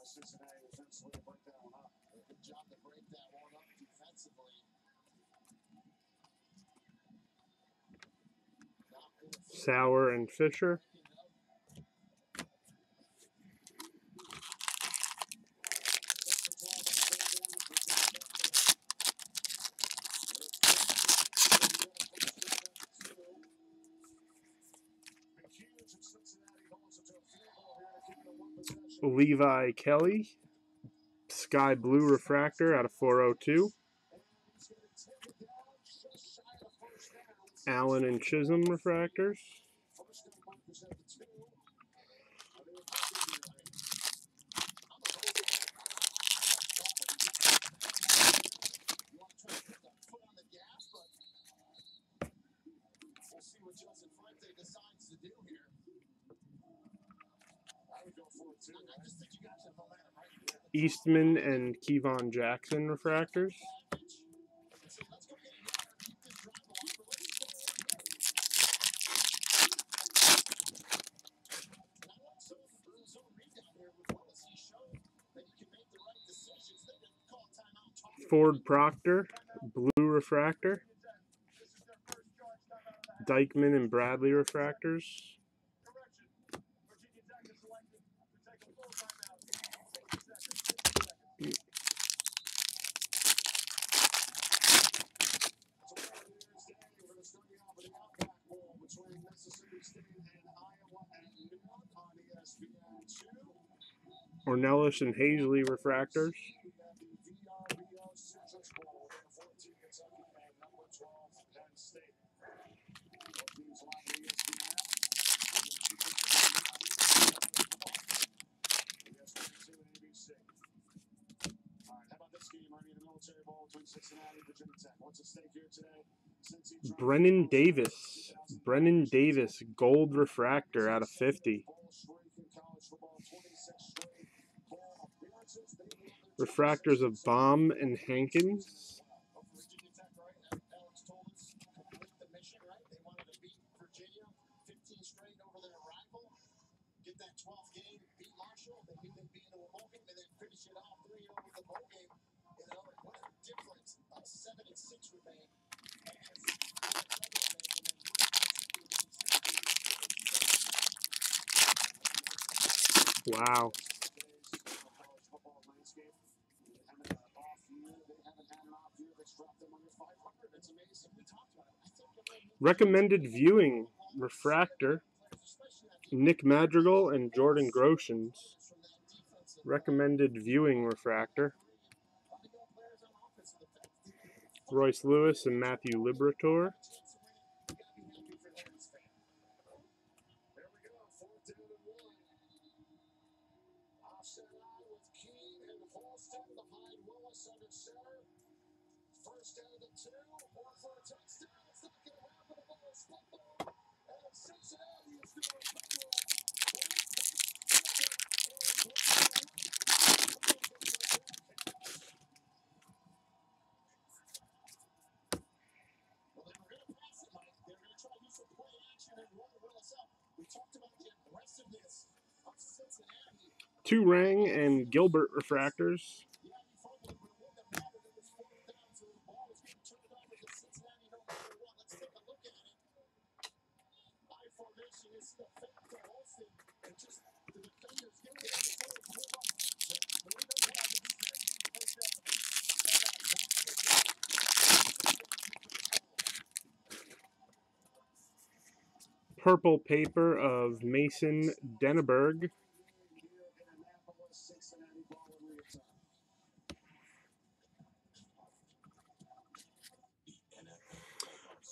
Cincinnati defensively to break that one up. Good job to break that one up defensively. Sauer and Fisher. Levi Kelly, sky blue refractor out of 402. Allen and Chisholm refractors. what Justin Fuente decides to do here. I would go for it too. I just think you got the momentum right here. Eastman and Kevon Jackson refractors. Let's go get it here. Keep this drive alive. But let's go. And I like some zone rebound here with Willis. He showed that he can make the right decisions. They didn't call timeout. Ford Proctor, blue refractor. Dykeman and Bradley refractors. Ornelas and Hazley refractors. Brennan Davis, gold refractor out of 50. Refractors of Baum and Hankins. Get that 12th game, beat Marshall, then beat them being a bowl game, and then finish it off 3-0 with the bowl game. You know, what a difference. 7-6 remain. Wow. Recommended viewing refractor. Nick Madrigal and Jordan Groshans. Recommended viewing refractor. Royce Lewis and Matthew Liberator. First down to 2, or for a touchdown. It's not going to happen. The ball is fumbled. And Cincinnati is going to recover it. Well, they were going to pass it, Mike. They're going to try to use some play action and roll Willis up. We talked about the aggressiveness of Cincinnati. Turang and Gilbert refractors. Yeah, he fumbled it, but it wouldn't have mattered. It was 4th down, so the ball was getting turned over to Cincinnati no matter what. Let's take a look at it. I formation is the fake to Holston, and just the defenders get it in the forward, move up. The way those guys are Purple paper of Mason Denneberg.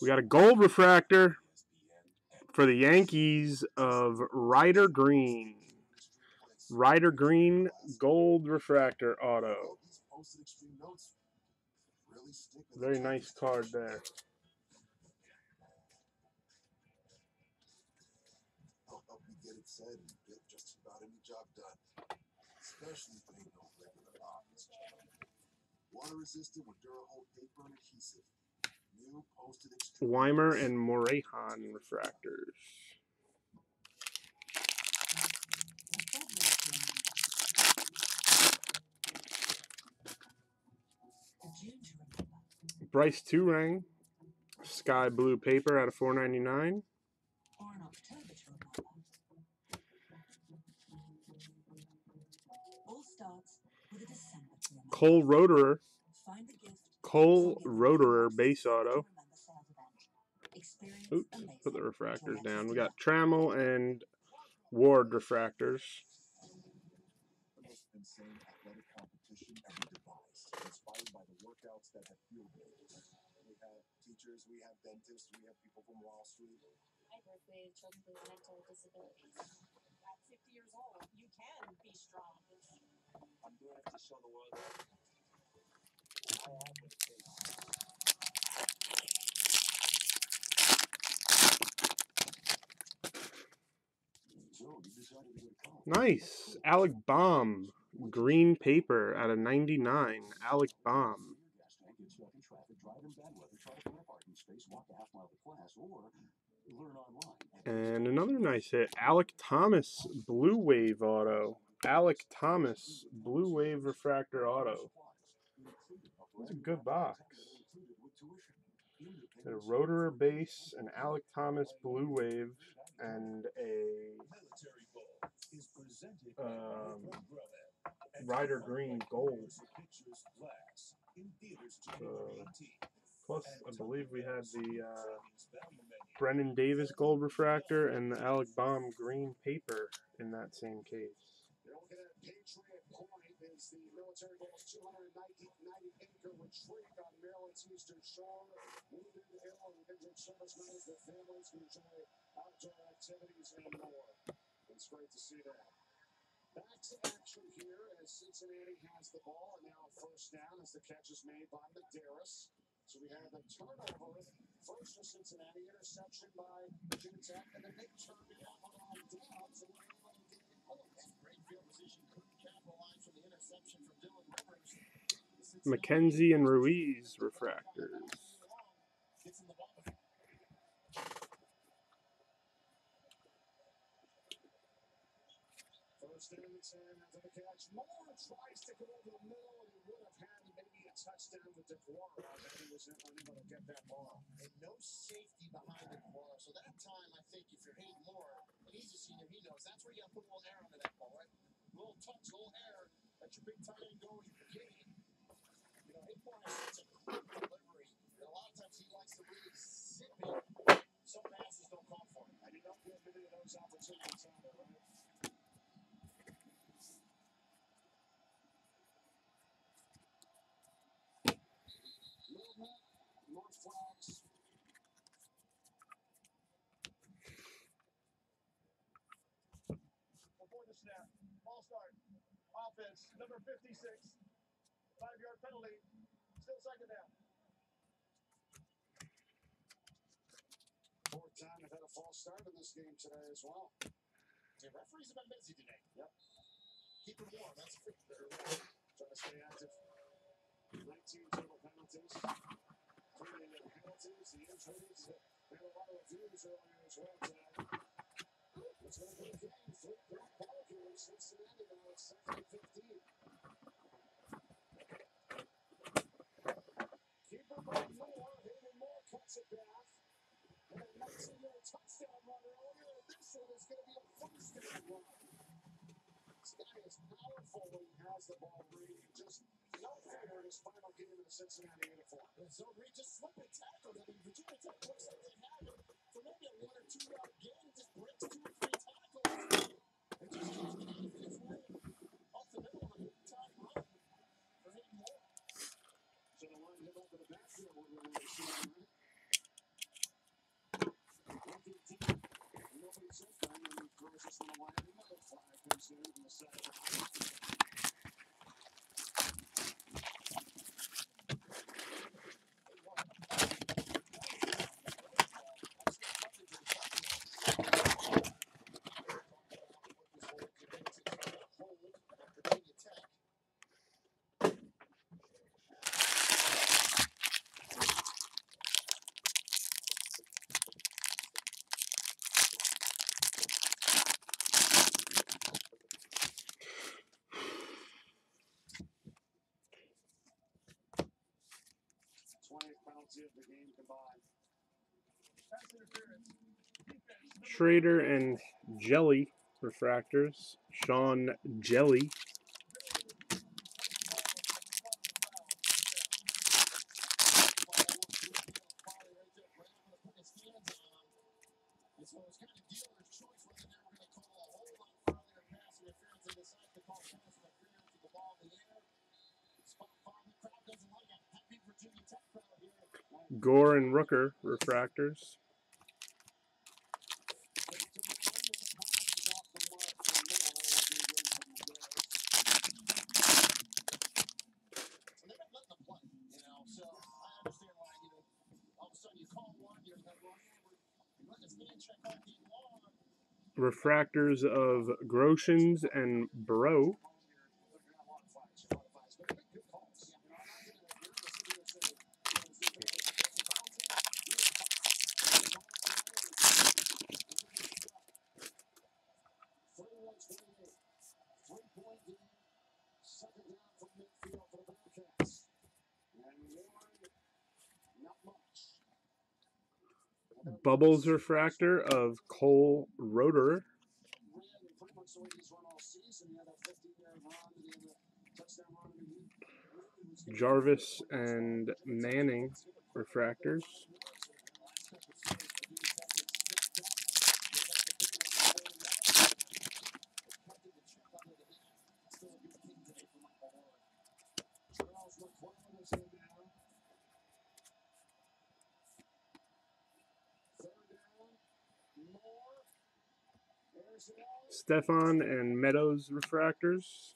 We got a gold refractor for the Yankees of Ryder Green. Ryder Green gold refractor auto. Very nice card there. Help you get it set and get just about any job done. Especially if it ain't no regular office job. Water resistant with Durahold paper and adhesive. New posted extreme. Weimer and Morejon refractors. Bryce Turang, sky blue paper out of $4.99. Cole Roederer base auto. Oops, put the refractors down. We got Trammell and Ward refractors. The most insane athletic competition ever devised, inspired by the workouts that have fueled it. We have teachers, we have dentists, we have people from Wall Street. I work with children with mental disabilities. At 50 years old, you can be strong. I'm doing it to show the world that I have what it takes. Nice. Alec Baum. Green paper out of 99. Alec Baum. And another nice hit. Alec Thomas. Blue Wave auto. Alec Thomas. Blue Wave refractor auto. That's a good box. A rotor base, an Alec Thomas Blue Wave, and a Ryder Green Gold. Plus, I believe we had the Brennan Davis Gold Refractor and the Alec Baum Green Paper in that same case. You're looking at Patriot Point is the military goal's 290-acre retreat on Maryland's eastern shore. Wounded, ill, and injured service members, their families can enjoy outdoor activities and more. It's great to see that. Back to action here as Cincinnati has the ball, and now a first down as the catch is made by Medeiros. So we have the turnover, first for Cincinnati, interception by Virginia Tech, and then they turn it out on down, so we're able to get it close. Great field position, couldn't capitalize from the interception from Dylan Rivers. Mackenzie and Ruiz refractors. Gets in the ball. First down and 10 after the catch. Moore tries to go over the middle, and he would have had maybe a touchdown with DeGuara, but he was unable to get that ball. And no safety behind DeGuara. So that time, I think if you're Hayden Moore, and he's a senior, he knows that's where you got to put a little air under that ball, right? A little touch, a little air. Let your big tight end go at the beginning. You know, Hayden Moore has such a quick delivery. And a lot of times he likes to really zip it. Some passes don't call for it. I did not get many of those opportunities out there, right? Movement, more flags. Before the snap, ball start. Offense, number 56. 5-yard penalty. Still second down. Fourth time they've had a false start in this game today as well. The referees have been busy today. Yep. Keep it warm. That's for sure. Trying to stay active. 19 total penalties. 3 penalties. The injuries. We had a lot of reviews earlier as well today. It's going to be a game. 3 block ball here. Cincinnati now at 2nd and 15. Keeper by Moore. Hayden Moore cuts it back. And a 19-yard touchdown run earlier. This one is going to be a first down run. This guy is powerful when he has the ball, Reed. Just no fear in his final game in the Cincinnati uniform. And so Reed just slipped and tackled him. And Virginia Tech looks like they have it for maybe a 1 or 2 yard gain. Just breaks 2 or 3 tackles. And just keeps getting his way off the middle of a big-time run for Hayden Moore. So to line him up in the backfield when we're really seeing him. Looking deep. Nobody's open, and he throws this one away. Another flag comes in the second half. Virginia Tech. Penalty of the game combined. Pass interference. Defense. Schrader and Jelly refractors. Sean Jelly. And so it's kind of dealer's choice whether they were going to call a whole lot farther pass interference and decide to call pass interference with the ball in the air. Spot foul, the crowd doesn't like a happy Virginia Tech crowd here. Gore and Rooker refractors. So I understand why, all of a sudden you call one, you're like, well, we're letting his hand check all game long. refractors of Groshans and Bro. Bubbles refractor of Cole Roeder. Jarvis and Manning refractors. Stefan and Meadows refractors.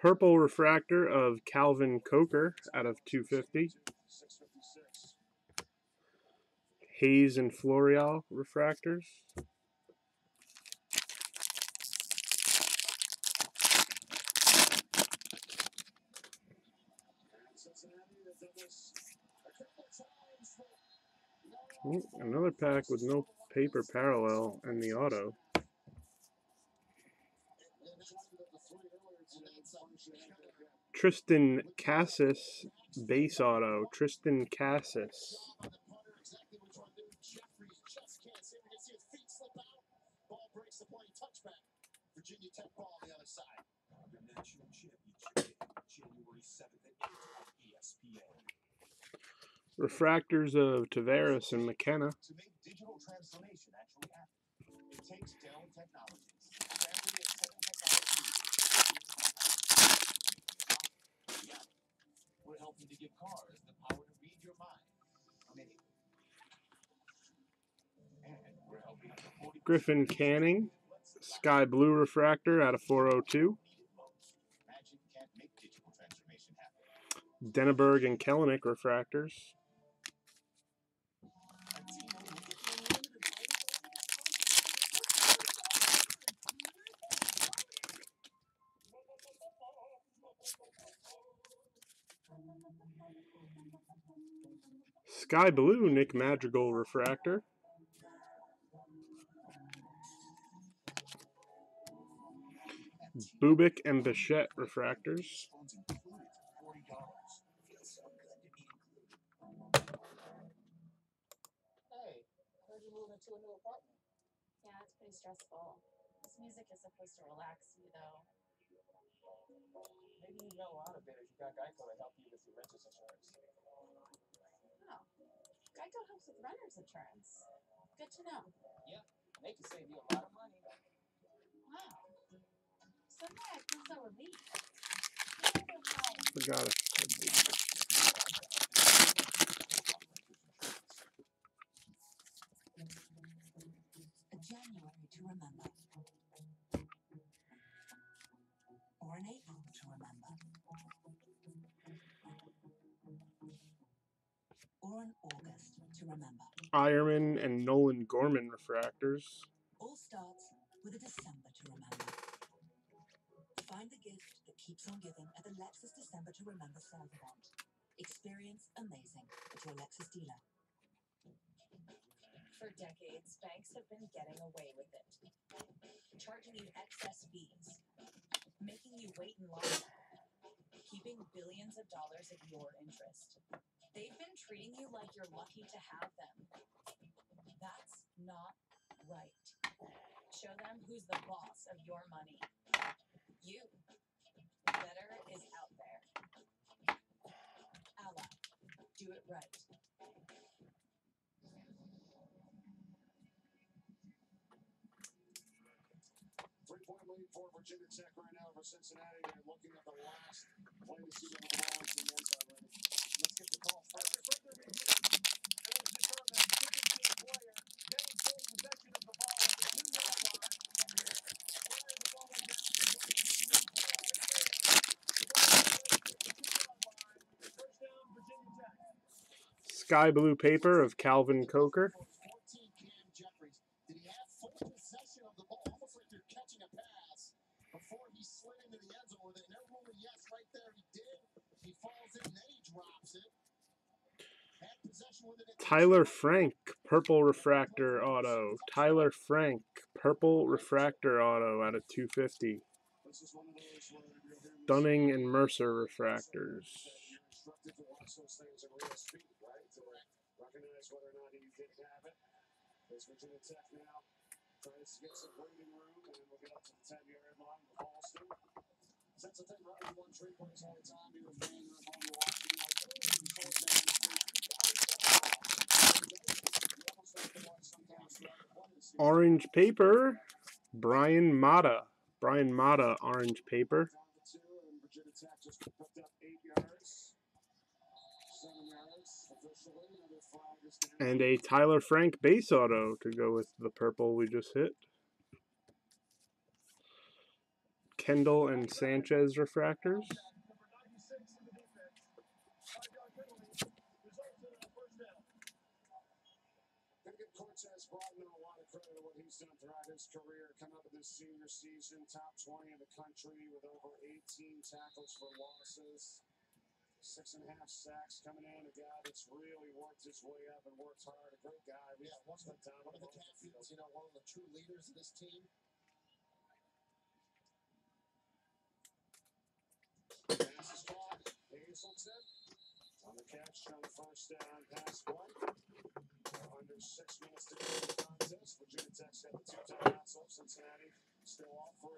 Purple refractor of Calvin Coker out of 250. Hayes and Florial refractors. Another pack with no paper parallel in the auto. Tristan Cassis base auto. Tristan Cassis. Virginia Tech ball on the other side. The national championship game, January 7th at 8 on ESPN. Refractors of Tavares and McKenna. To make digital transformation actually happen, it takes Dell Technologies, a family of 7 technology leaders. Yeah, we're helping to give cars the power to read your mind. Many. And we're helping up to 40% Griffin Canning. Sky Blue refractor out of 402. Magic can't make digital transformation happen. Denneberg and Kellenick refractors. Sky Blue Nick Madrigal refractor. Bubik and Bichette refractors. Hey, I heard you moved into a new apartment. Yeah, it's pretty stressful. This music is supposed to relax you, though. Maybe you mellow out a bit if you got Geico to help you with your renter's insurance. Oh, Geico helps with renter's insurance. Good to know. Yeah, they can save you a lot of money. Wow. Suddenly I feel so relieved. Forgot it. A January to remember. Or an April to remember. Or an August to remember. Ironman and Nolan Gorman refractors. All starts with a December to remember. Find the gift that keeps on giving at the Lexus December to Remember sales event. Experience amazing at your Lexus dealer. For decades, banks have been getting away with it. Charging you excess fees, making you wait in line, keeping billions of dollars of your interest. They've been treating you like you're lucky to have them. That's not right. Show them who's the boss of your money. You. Better is out there. Ally. Do it right. 3-point lead for Virginia Tech right now over Cincinnati. They're looking at the last play to see them the ball into the end zone. Sky blue paper of Calvin Coker. 14, Cam Jeffries. Did he have full possession of the ball? Almost like you're catching a pass before he slid into the end zone with it. And they're ruling yes right there. He did. He falls in, then he drops it. Had possession with it. Tyler Frank, purple refractor auto. Tyler Frank, purple refractor auto out of 250. Dunning and Mercer refractors. Recognize whether or not he did have it. As Virginia Tech now tries to get some breathing room, and we'll get up to the 10-yard line with Boston. That's the thing, right? We won 3 points all the time. He was playing the ball to watch. He was like, oh, he scores down the street. You almost have to watch sometimes throughout the play. Orange paper, Brian Mata. Brian Mata, orange paper. Down to 2, and Virginia Tech just picked up 8 yards. 7 yards officially. Another flag is down. And a Tyler Frank base auto to go with the purple we just hit. Kendall and Sanchez refractors. Cortez Broughton, a lot of credit to what he's done throughout his career. Come up with his senior season, top 20 in the country with over 18 tackles for losses. 6.5 sacks coming in. A guy that's really worked his way up and worked hard. A great guy. Yeah, one of the captains, you know, one of the true leaders of this team. Pass is caught. Hazelton on the catch on the first down pass play. Under 6 minutes to go in the contest. Virginia Tech's got the 2 timeouts up. Cincinnati still all 3.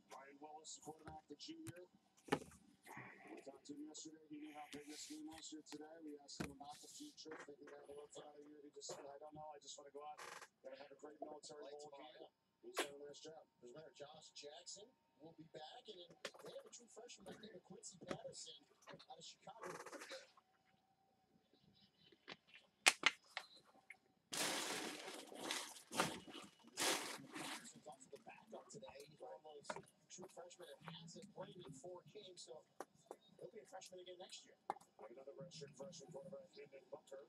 Ryan Willis, the quarterback, the junior. We talked to him yesterday. He knew how big this game was here today. We asked him about the future, thinking that he'll look for another year. He just said, I don't know. I just want to go out and have a great military bowl game. He's done a nice job. There's another Josh Jackson. Will be back, and then they have a true freshman by the name of Quincy Patterson out of Chicago. Patterson's also the backup today. He's one of those true freshmen that hasn't played in 4 games, so he'll be a freshman again next year. Another redshirt freshman quarterback, Hendon Bunker.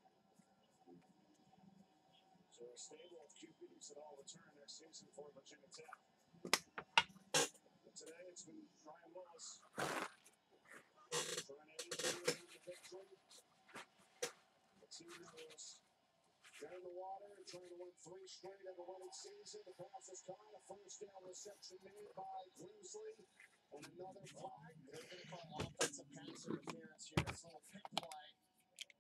So a stable of QBs that all return next season for Virginia Tech. Today it's been Ryan Willis trying to engineer the victory. The team that was dead in the water and trying to win 3 straight of the winning season. The pass is caught. A first down reception made by Greensley. And another flag. They're going to call offensive pass interference here. It's a little pick play.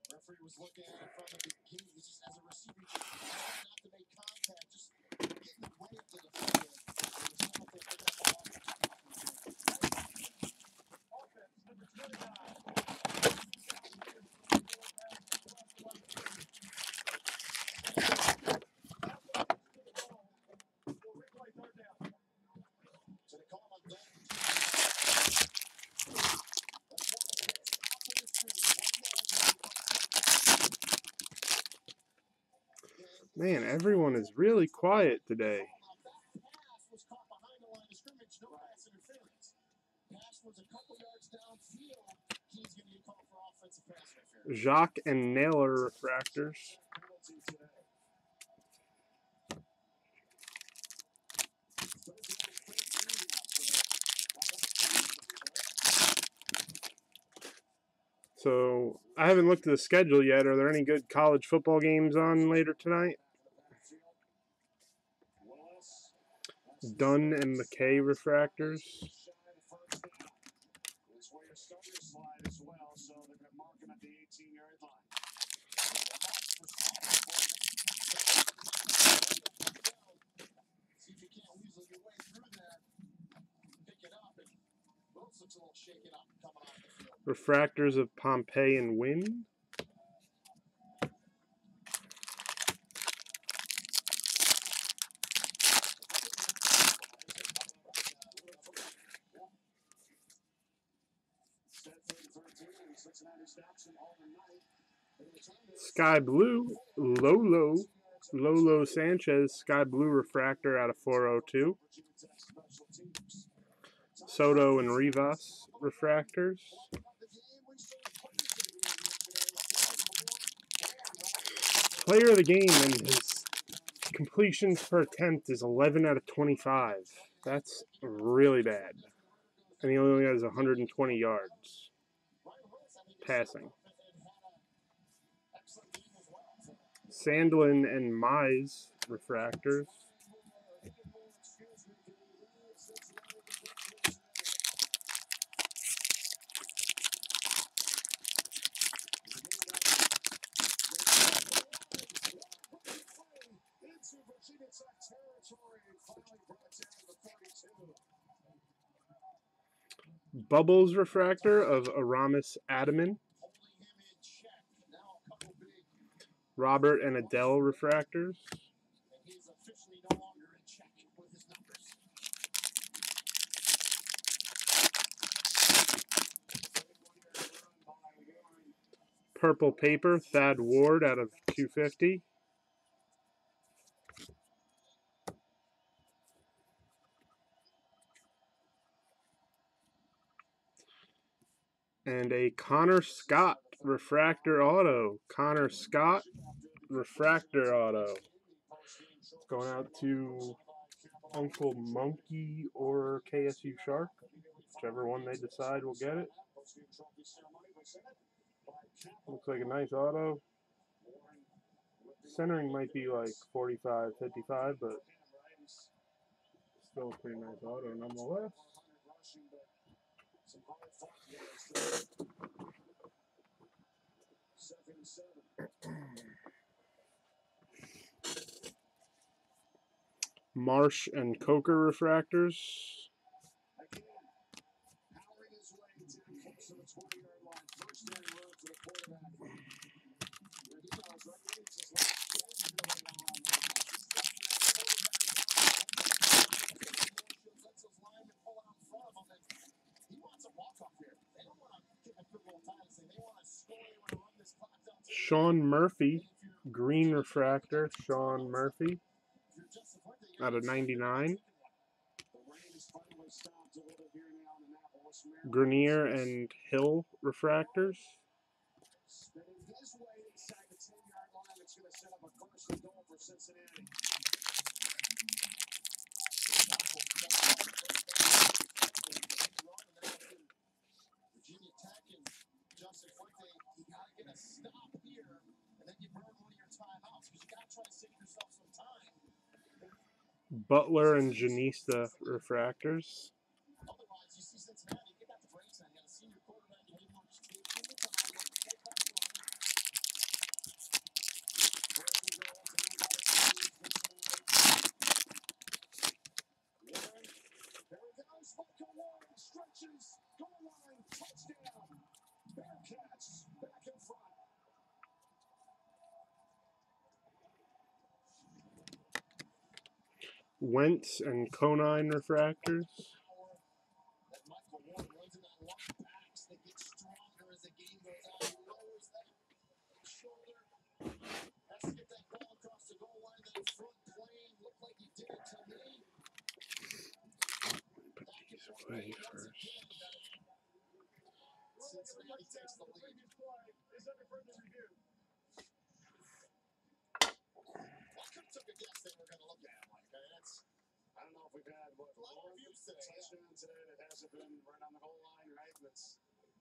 Referee was looking at it from the beginning. It's just as a receiver, you just not to make contact. Just get in the way of the defender. Man, everyone is really quiet today. Jacques and Naylor refractors. So, I haven't looked at the schedule yet. Are there any good college football games on later tonight? Dunn and McKay refractors. Refractors of Pompey and Wynn. Sky Blue, Lolo Sanchez, Sky Blue refractor out of 402. Soto and Rivas refractors. Player of the game and his completions per attempt is 11 out of 25. That's really bad. And he only has 120 yards passing. Sandlin and Mize refractors. Bubbles refractor of Aramis Adaman. Robert and Adele refractors. Purple paper, Thad Ward out of 250. And a Connor Scott refractor auto. Connor Scott refractor auto. Going out to Uncle Monkey or KSU Shark. Whichever one they decide will get it. Looks like a nice auto. Centering might be like 45, 55, but still a pretty nice auto nonetheless. Marsh and Coker refractors. Sean Murphy, green refractor, Sean Murphy, out of 99. Grenier and Hill refractors. Butler and Janista refractors. Wentz and Conine refractors. Put these away first. I don't know if we've had one touchdown today that hasn't been right on the goal line, right? That's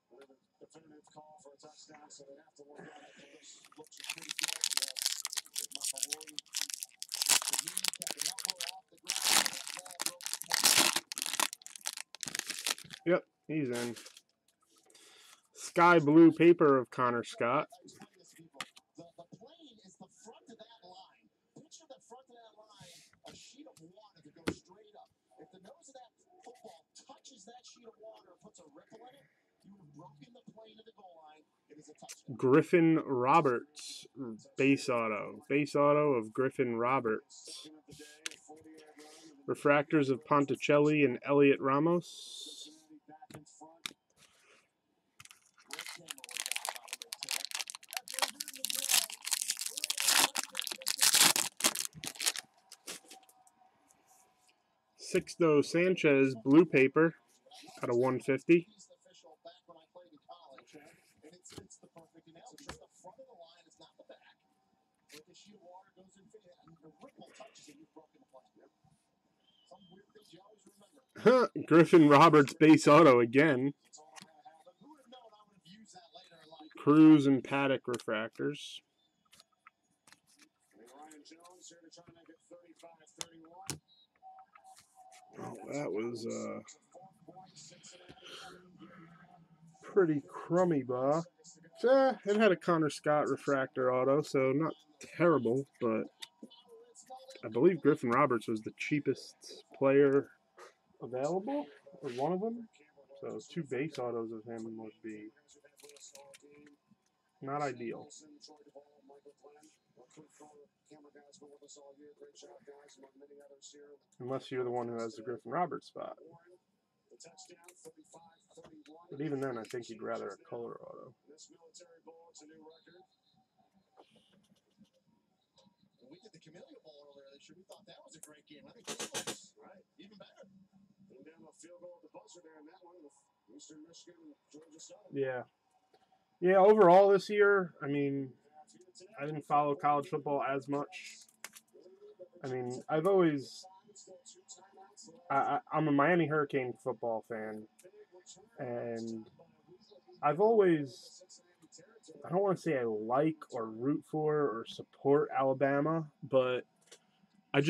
the definitive call for a touchdown, so they have to look at it. This looks pretty good. Yep, he's in. Sky blue paper of Connor Scott. The plane is the front of that line. Picture the front of that line, a sheet of water that goes straight up. If the nose of that football touches that sheet of water and puts a ripple in it, you have broken the plane of the goal line. It is a touchdown. Griffin Roberts, base auto. Base auto of Griffin Roberts. Refractors of Ponticelli and Elliot Ramos. Sixto Sanchez, blue paper. Out of 150. Piece official back when I played in college. And it's the perfect analogy. It's the front of the line, it's not the back. Like a sheet of water goes in, and the ripple touches it, you've broken the play. Some weird things you always remember. Griffin Roberts base auto again. Who would have known I would have used that later in life? Cruz and Paddock refractors. Ryan Jones here to try to make it 35-31. Oh, that was pretty crummy box. It had a Connor Scott refractor auto, so not terrible, but I believe Griffin Roberts was the cheapest player available, or one of them. So 2 base autos of him would be not ideal. Unless you're the one who has the Griffin Roberts spot. But even then, I think you'd rather a color auto. We did the Camellia Bowl earlier this year. We thought that was a great game. I think this looks even better. And down a field goal at the buzzer there in that one with Eastern Michigan and Georgia Southern. Yeah. Yeah, overall this year, I mean, I didn't follow college football as much. I mean, I've always... I'm a Miami Hurricane football fan. And I've always... I don't want to say I like or root for or support Alabama, but I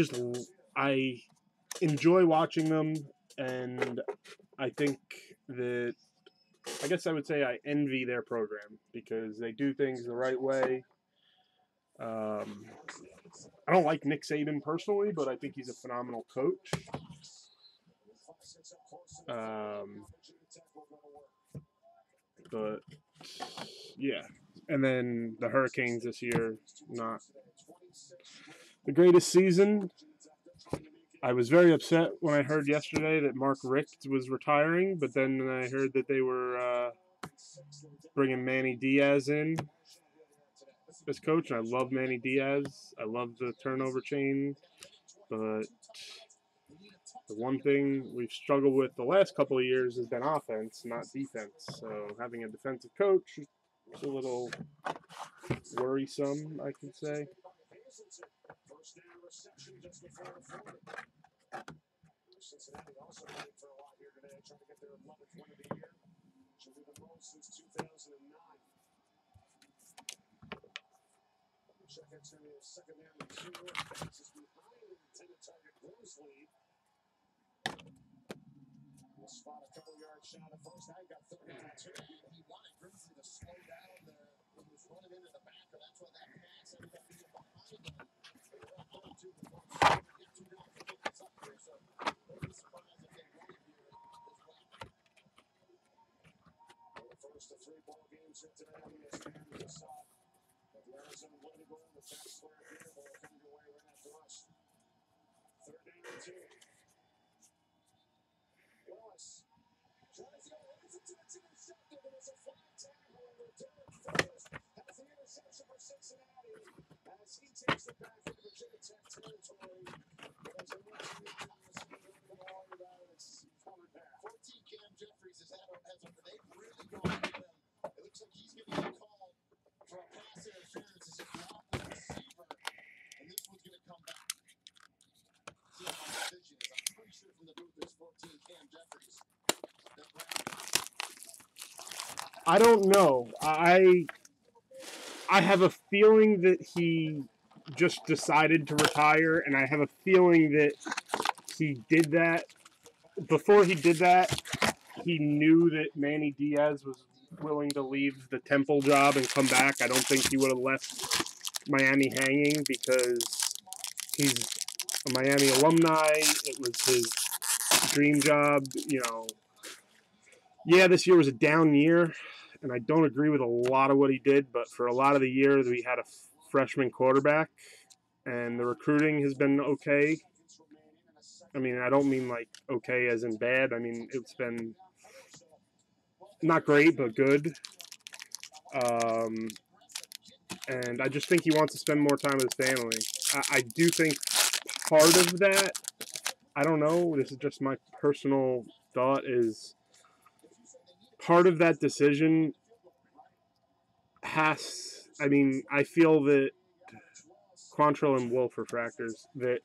enjoy watching them, and I think that, I guess I would say I envy their program because they do things the right way. I don't like Nick Saban personally, but I think he's a phenomenal coach. But yeah, and then the Hurricanes this year, not the greatest season. I was very upset when I heard yesterday that Mark Richt was retiring, but then I heard that they were bringing Manny Diaz in as coach. And I love Manny Diaz. I love the turnover chain, but the one thing we've struggled with the last couple of years has been offense, not defense. So having a defensive coach is a little worrisome, I could say. Cincinnati also playing for a lot here today, trying to get their 11th win of the year. Should be the most since 2009. Checkhead's going to be a second down and 2 more passes behind the intended target Blues lead. We'll spot a couple yard shot at first. Now he got 32. He wanted Grimsley to slow down there. He was running into the backer. That's why that pass ended up being behind him. First of 3 ball games here today on ESPN. We saw the Arizona Bloody Bowl, the top square here. They'll come your way right after us. 3rd down and 2. Willis tries to go into it's intercepted. There's a flag tackle over Derek Forrest. Has the interception for Cincinnati as he takes it back into Virginia Tech territory. There's a the ball about it. It's covered back. 14 Cam Jeffries has had they've really gone with him. It looks like he's getting a call for a pass interference as he dropped the receiver, and this one's going to come back. See what my decision is. I'm pretty sure from the booth there's 14 Cam Jeffries. I don't know. I have a feeling that he just decided to retire, and I have a feeling that he did that. Before he did that, he knew that Manny Diaz was willing to leave the Temple job and come back. I don't think he would have left Miami hanging because he's a Miami alumni. It was his dream job, you know. Yeah, this year was a down year, and I don't agree with a lot of what he did, but for a lot of the year, we had a freshman quarterback, and the recruiting has been okay. I mean, I don't mean like okay as in bad. I mean, it's been not great, but good. And I just think he wants to spend more time with his family. I do think part of that, I don't know, this is just my personal thought, is part of that decision has, I mean, I feel that Quantrill and Wolf refractors, that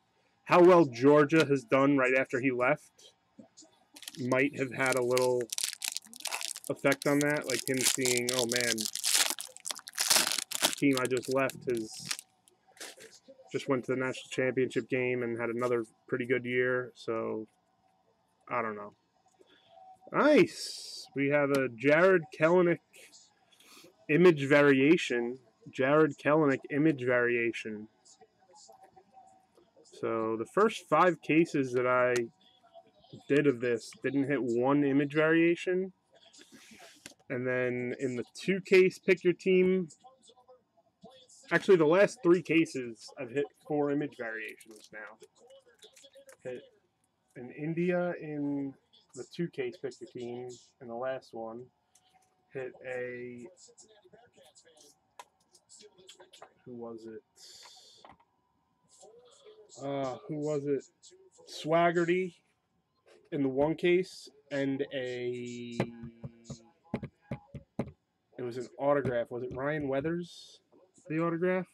how well Georgia has done right after he left might have had a little effect on that. Like him seeing, oh man, the team I just left just went to the national championship game and had another pretty good year. So, I don't know. Nice. We have a Jared Kelenic image variation. Jared Kelenic image variation. So the first 5 cases that I did of this didn't hit 1 image variation. And then in the 2-case pick your team, actually the last 3 cases I've hit 4 image variations now. Hit an India in the 2-case pick your team, and the last one hit a, who was it? Swaggerty in the 1 case, and it was an autograph. Was it Ryan Weathers, the autograph?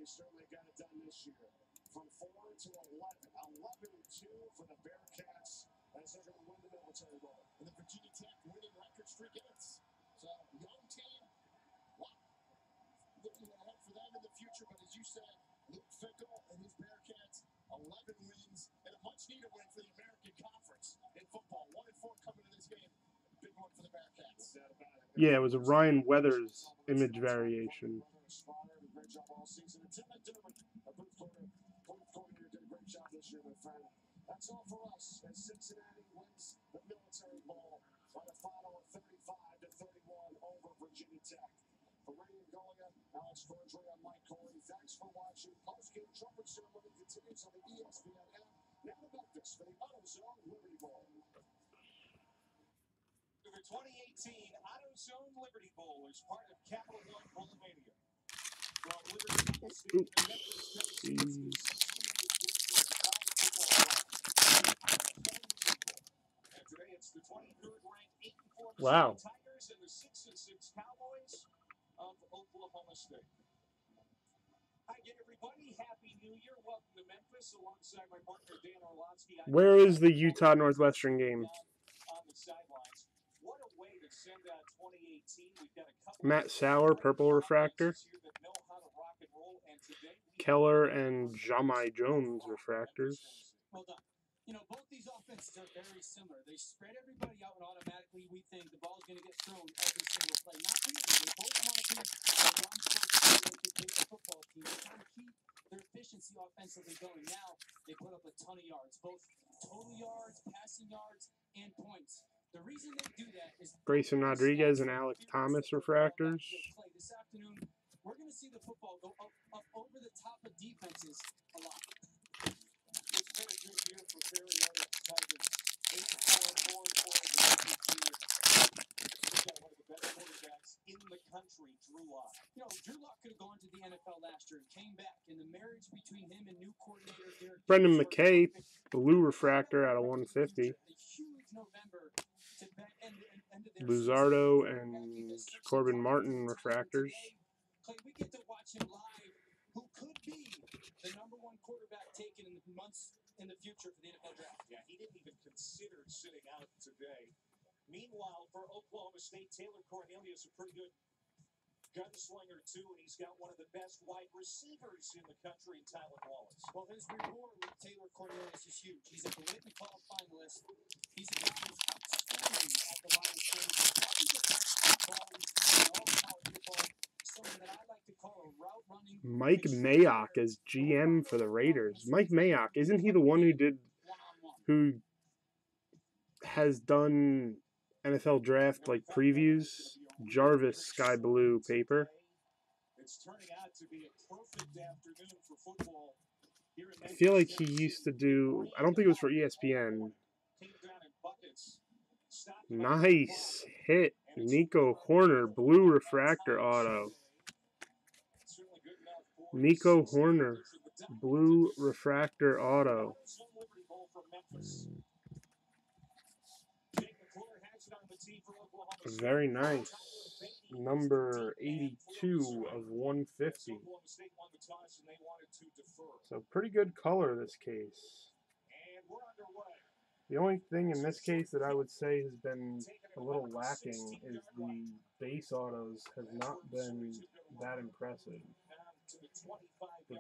Certainly got it done this year. From 4 to 11, 11-2 for the Bearcats as they're going to win the Military Bowl. And the Virginia Tech winning record streak ends. So, young team, wow. Looking ahead for them in the future, but as you said, Luke Fickell and his Bearcats, 11 wins, and a much-needed win for the American Conference in football. 1-4 coming to this game. Big one for the Bearcats. Yeah, it was a Ryan Weathers image variation. Great job all season. And Tim McDermott, a Booth coordinator, did a great job this year, my friend. That's all for us as Cincinnati wins the Military Bowl by a final of 35-31 over Virginia Tech. For Ray and Golia, Alex Cordray, I'm Mike Corey. Thanks for watching. Post-game trumpet ceremony continues on the ESPN app. Now to Memphis for the AutoZone Liberty Bowl. The 2018 AutoZone Liberty Bowl is part of Capital One Bowlmania. From Liberty State in Memphis, Tennessee, it's the 16th edition of college football. And today it's the 23rd ranked 8-4 Wow. Tigers and the 6-6 Cowboys of Oklahoma State. Hi again, everybody. Happy New Year. Welcome to Memphis alongside my partner Dan Orlovsky. Where is the Utah Northwestern game? On the sidelines. What a way to send out 2018. We've got a couple Matt Sauer, purple refractor. Keller and Jamai Jones refractors. Well done. You know, both these offenses are very similar. They spread everybody out, and automatically we think the ball's going to get thrown every single play. Not really. They both want to be a run-first football team. They're trying to keep their efficiency offensively going. Now they put up a ton of yards, both total yards, passing yards, and points. The reason they do that is Grayson Rodriguez and Alex Thomas refractors. This afternoon, we're going to see the football go up over the top of defenses a lot. It's been a good year for Ferriota's Tigers. 8-4 in the year. We've got one of the best quarterbacks in the country, Drew Lock. You know, Drew Lock could have gone to the NFL last year and came back, and the marriage between him and new coordinator Derek Brendan McKay, blue refractor out of 150. A huge November to end of their Luzardo and Corbin Martin refractors. Clay, we get to watch him live, who could be the #1 quarterback taken in the months in the future for the NFL draft. Yeah, he didn't even consider sitting out today. Meanwhile, for Oklahoma State, Taylor Cornelius, a pretty good gunslinger, too, and he's got one of the best wide receivers in the country in Tylan Wallace. Well, his reward with Taylor Cornelius is huge. He's a Whitney Call finalist. He's a guy who's outstanding at the line of scrimmage. He's a basketball, he's all college football. Someone that I like to call a route running. Mike Mayock as GM for the Raiders. Mike Mayock, isn't he the one who has done NFL draft like previews? Jarvis Sky Blue paper. It's turning out to be a perfect afternoon for football here in I feel like he used to do, I don't think it was for ESPN. Nice hit. Nico Horner, blue refractor auto. certainly good enough for Nico Horner, blue refractor auto. Liberty Bowl from Memphis. Jake McClure has it on the tee for Oklahoma State. Very nice. Number 82 of 150. Oklahoma State won the toss and they wanted to defer. So pretty good color, this case. And we're underway. The only thing in this case that I would say has been a little lacking is the base autos have not been that impressive. The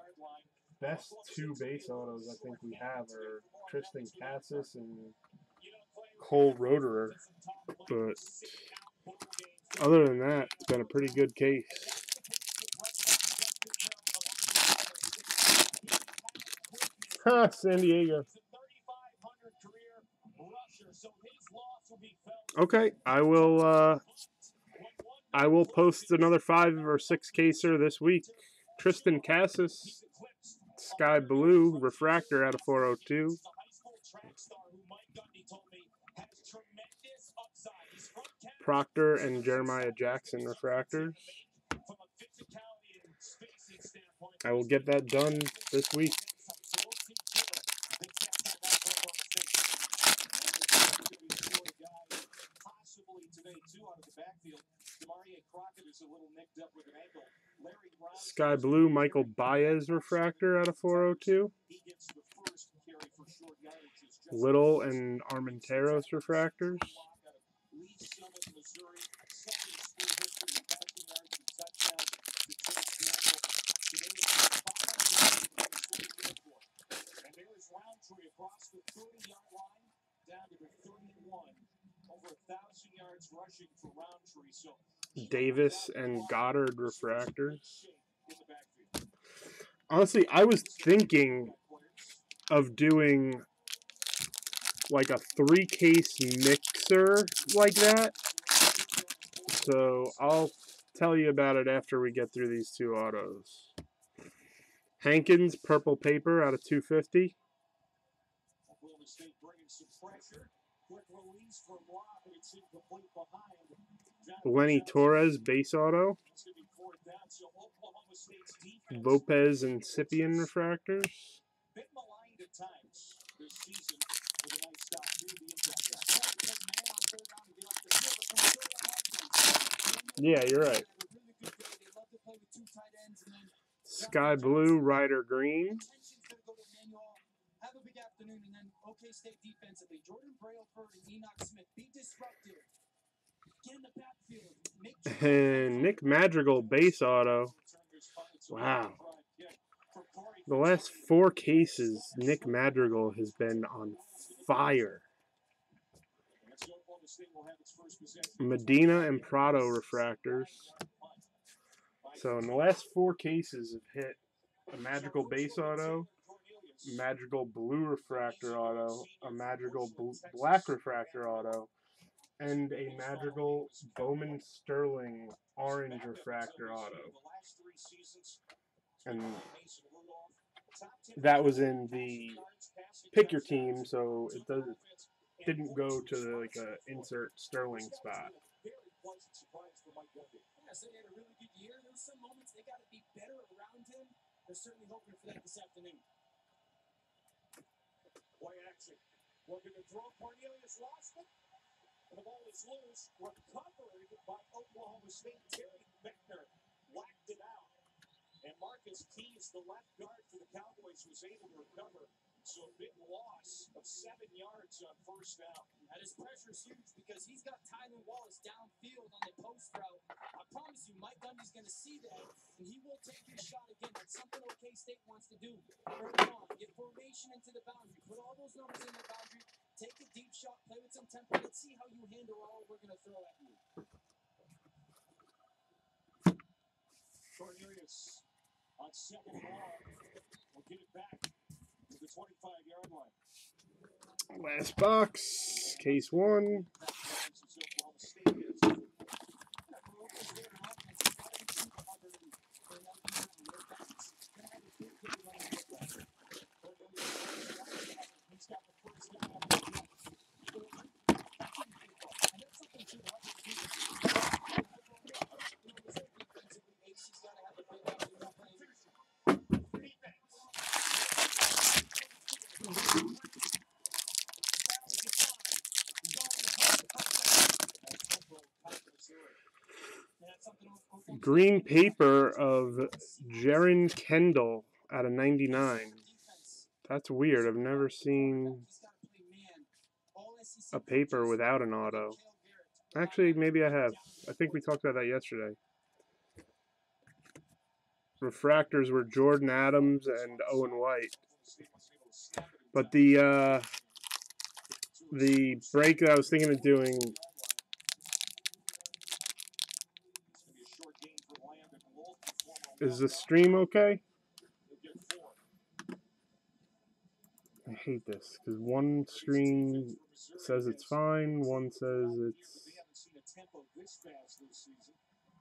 best two base autos I think we have are Tristan Cassis and Cole Roederer, but other than that, it's been a pretty good case. Ha, San Diego. Okay, I will post another 5 or 6 caser this week. Tristan Cassis, Sky Blue refractor out of 402. Proctor and Jeremiah Jackson refractors. I will get that done this week. Sky Blue Michael Baez refractor out of 402. Little and Armenteros refractors. Across the 30-yard line down to the 31. Over 1,000 yards rushing for Roundtree. So Davis and Goddard refractors. Honestly, I was thinking of doing like a 3-case mixer like that. So I'll tell you about it after we get through these two autos. Hankins purple paper out of 250. Lenny Torres base auto. Lopez and Scipien refractors. Yeah, you're right. Sky Blue Ryder Green. Have a big afternoon, and then OK State defensively. Jordan Brailford and Enoch Smith, be disruptive. Get in the backfield. And Nick Madrigal base auto. Wow. The last 4 cases, Nick Madrigal has been on fire. Medina and Prado refractors. So in the last 4 cases have hit a Madrigal base auto, Madrigal blue refractor auto, a Madrigal black refractor auto, and a Madrigal Bowman Sterling orange refractor auto. And that was in the pick your team, so it didn't go to like a insert Sterling spot. Yes, they had a really good year. There were some moments they got to be better around him. They're certainly hoping for that this afternoon. Play action. Looking to throw. Cornelius lost it. And the ball is loose. Recovered by Oklahoma State. Terry Beckner whacked it out. And Marcus Keys, the left guard for the Cowboys, was able to recover. So a big loss of 7 yards on first down. And his pressure is huge because he's got Tyler Wallace downfield on the post route. I promise you, Mike Gundy's going to see that, and he will take his shot again. That's something OK State wants to do. Early on, get formation into the boundary. Put all those numbers in the boundary. Take a deep shot, play with some tempo. Let's see how you handle all we're going to throw at you. Cornelius on second and long. We'll get it back to the 25-yard line. Last box, case 1. Green paper of Jaron Kendall out of 99. That's weird. I've never seen a paper without an auto. Actually, maybe I have. I think we talked about that yesterday. Refractors were Jordan Adams and Owen White. But the break that I was thinking of doing is the stream okay? I hate this because one screen says it's fine, one says it's.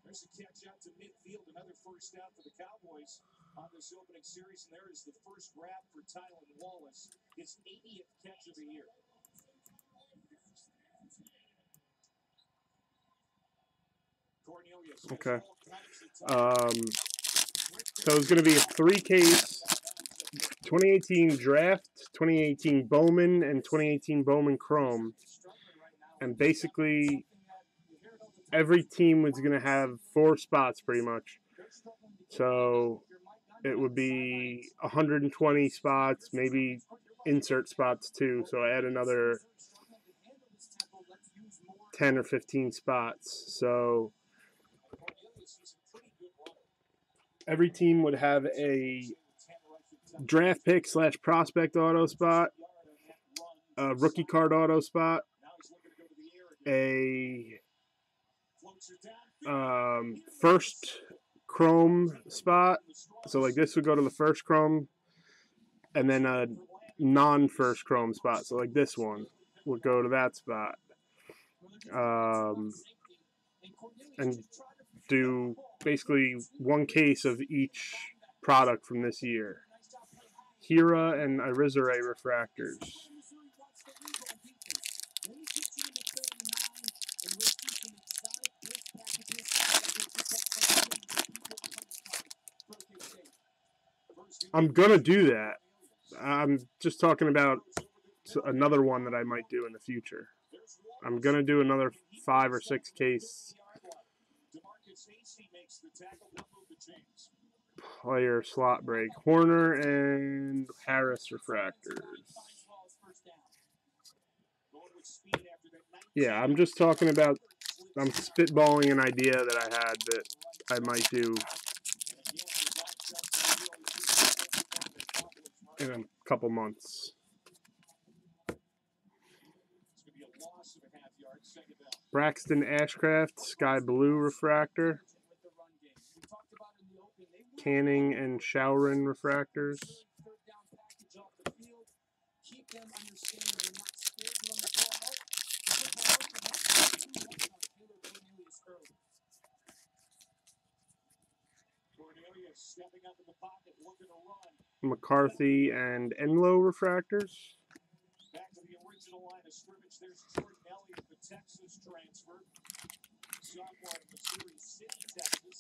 There's a catch out to midfield, another first out for the Cowboys on this opening series, and there is the first grab for Tylan Wallace, his 80th catch of the year. Okay. So it's going to be a 3-case 2018 Draft, 2018 Bowman, and 2018 Bowman Chrome. And basically, every team was going to have 4 spots pretty much. So it would be 120 spots, maybe insert spots too. So add another 10 or 15 spots. So every team would have a draft pick / prospect auto spot, a rookie card auto spot, a first Chrome spot. So like this would go to the first Chrome, and then a non-first Chrome spot. So like this one would go to that spot. And do basically 1 case of each product from this year. Hira and Irizarry refractors. I'm gonna do that. I'm just talking about another one that I might do in the future. I'm gonna do another 5 or 6 case player slot break. Horner and Harris refractors. Yeah, I'm just talking about, I'm spitballing an idea that I had that I might do in a couple months. Braxton Ashcraft, Sky Blue refractor. Canning and Showren refractors. McCarthy and Enlow refractors. Back to the original line of scrimmage. There's Jordan Elliott, the Texas transfer. Sophomore in Missouri City, Texas.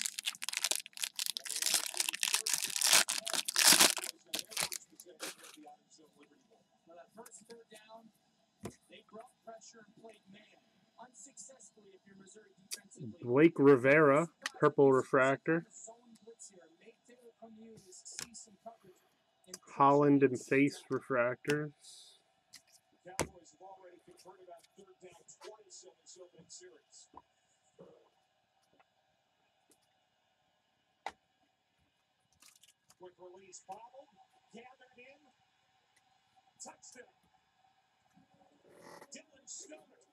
Now that first 3rd down, they brought pressure and played man. Unsuccessfully if you're Missouri defensively. Blake Rivera, purple refractor. Holland and Face refractors. The Cowboys have already converted on 3rd down twice in this opening series. Quick release, bobbled, gathered in, touchdown. Dylan Stoner,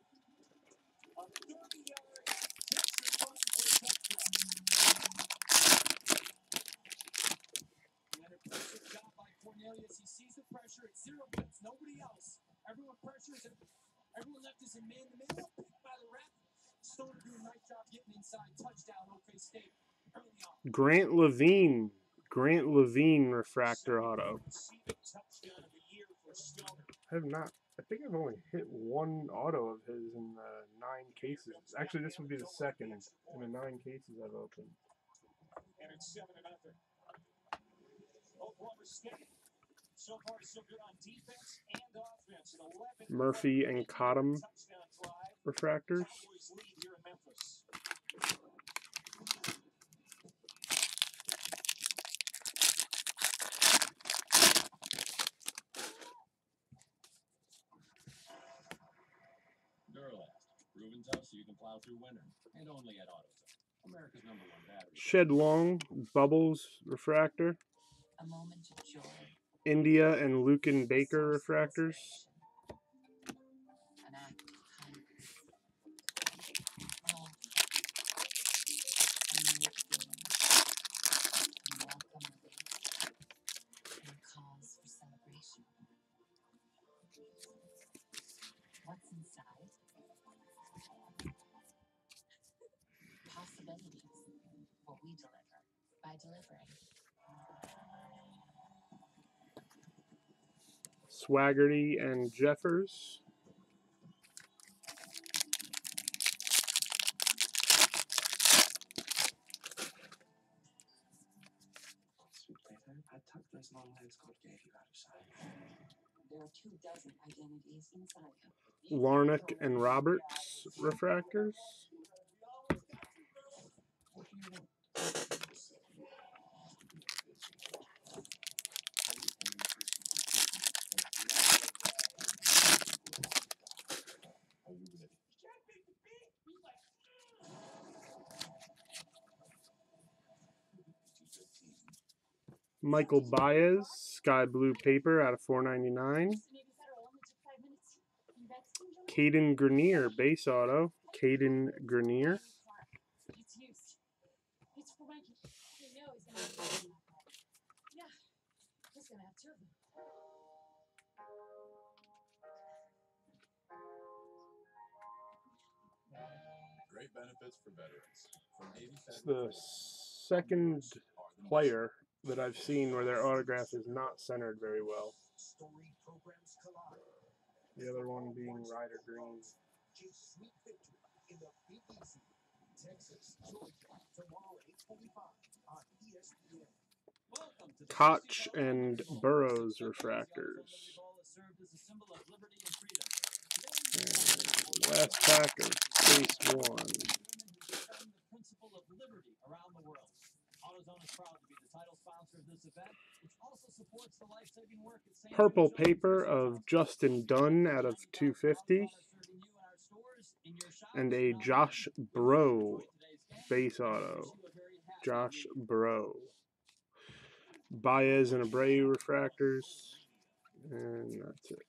a 30-yard catch and run for a touchdown. An impressive job by Cornelius. He sees the pressure. It's 0 blitz, nobody else. Everyone pressures him. Everyone left is in man-to-man. Picked by the ref. Stoner doing a nice job getting inside. Touchdown, OK State. Early on. Grant Levine refractor auto. I have not. I think I've only hit 1 auto of his in the 9 cases. Actually, this would be the second in the 9 cases I've opened. And it's 7-0. Oklahoma State, so far so good on defense and offense. Murphy and Cottom refractors. so you can plow through winter. And only at AutoZone, America's #1 battery. Shed Long Bubbles refractor. A moment of joy. India and Lucan Baker refractors. An act of kindness. A new feeling. A welcome relief. And a cause for celebration. What's inside? Possibilities. What we deliver by delivering. Swaggerty and Jeffers. I tucked those long legs God gave you out of sight. There are 24 identities inside him. Larnack and Roberts refractors. What do you want? Are you ready? Michael Baez, sky blue paper out of $4.99. Caden Grenier, base auto. Caden Grenier. It's used. It's for my kid. You know he's gonna have to. Yeah, he's gonna have two of them. Great benefits for veterans. From Navy It's the second player that I've seen where their autograph is not centered very well. The other one being Ryder Green. Koch and Burroughs refractors. And last pack of Case 1. Purple paper of Justin Dunn out of 250. And a Josh Bro base auto. Josh Bro. Baez and Abreu refractors. And that's it.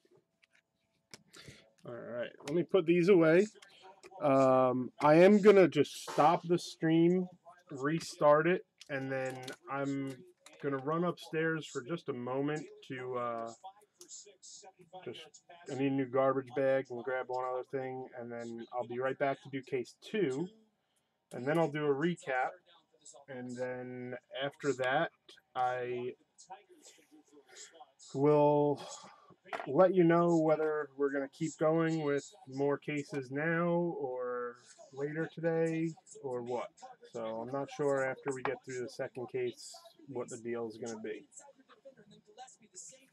Alright, let me put these away. I am going to just stop the stream, restart it, and then I'm going to run upstairs for just a moment to I need a new garbage bag and grab one other thing, and then I'll be right back to do case 2, and then I'll do a recap, and then after that I will let you know whether we're going to keep going with more cases now or later today or what. So I'm not sure after we get through the second case what the deal is going to be.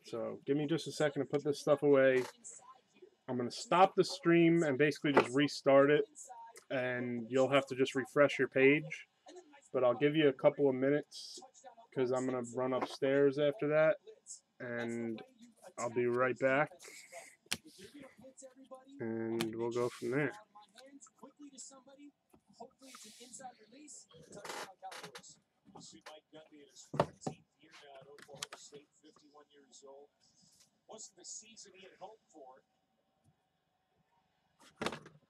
So give me just a second to put this stuff away. I'm going to stop the stream and basically just restart it, and you'll have to just refresh your page. But I'll give you a couple of minutes because I'm going to run upstairs after that, and I'll be right back, and we'll go from there. See Mike Gundy in his 14th year now at Oklahoma State, 51 years old. Wasn't the season he had hoped for.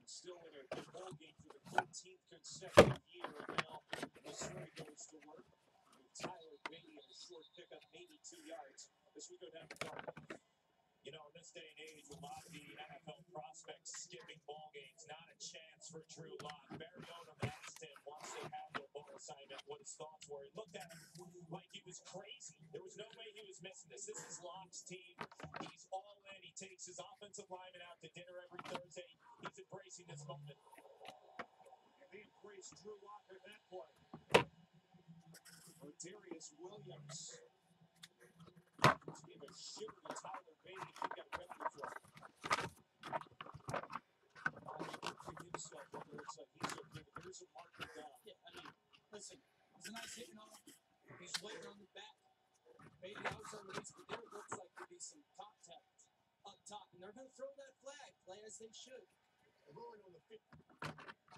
Still in a bowl game for the 13th consecutive year, and now Missouri goes to work with Tyler Beatty in a short pickup, maybe 2 yards, as we go down the court. You know, in this day and age, a lot of the NFL prospects skipping ball games, not a chance for Drew Lock. Barry Odom asked him once they had their ball assignment what his thoughts were. He looked at him like he was crazy. There was no way he was missing this. This is Lock's team. He's all in. He takes his offensive lineman out to dinner every Thursday. He's embracing this moment. And they embraced Drew Lock in that play. Darius Williams. Just gave a shiver to Tyler Beatty. He got a penalty for him. For himself, whether it's like he's okay, but there's a marker down. Yeah, I mean, listen, it's a nice hitting off. He's waiting on the back. Beatty outside release, but there looks like to be some contact up top, and they're going to throw that flag, play as they should. The ruling on the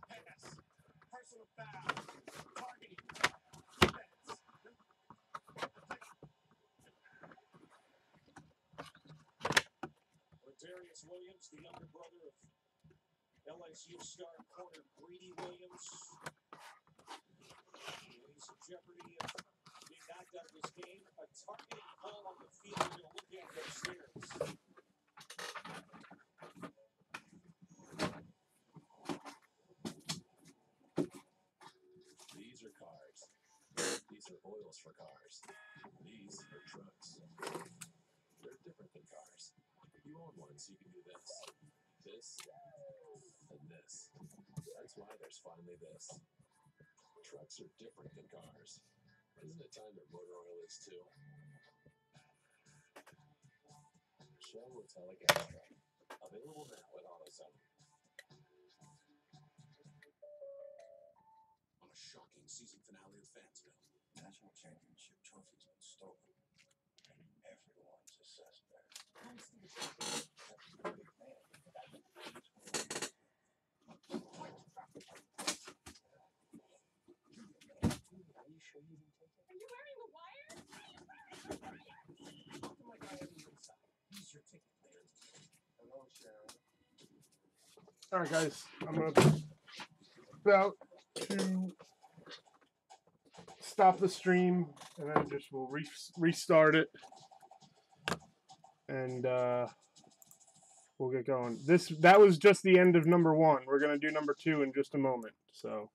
pass. Personal foul. Targeting. Defense. Darius Williams, the younger brother of LSU star corner Greedy Williams. He's in jeopardy of being knocked out of this game. A targeting call on the field. We're going to look at it upstairs. These are cars. These are oils for cars. These are trucks. They're different than cars. You own one, so you can do this, and this. That's why there's finally this. Trucks are different than cars. Isn't it time that motor oil is too? Shell Metallic Extra. Available now at AutoZone. On a shocking season finale of Fansville, National championship trophy's been stolen, and everyone's a suspect. Are you sure you didn't take it? Are you wearing the wire? Talk to my guy on the inside. He's your ticket player. Hello, Sharon. All right, guys, I'm about to stop the stream, and then just we'll restart it, and we'll get going. That was just the end of number 1. We're gonna do number 2 in just a moment. So.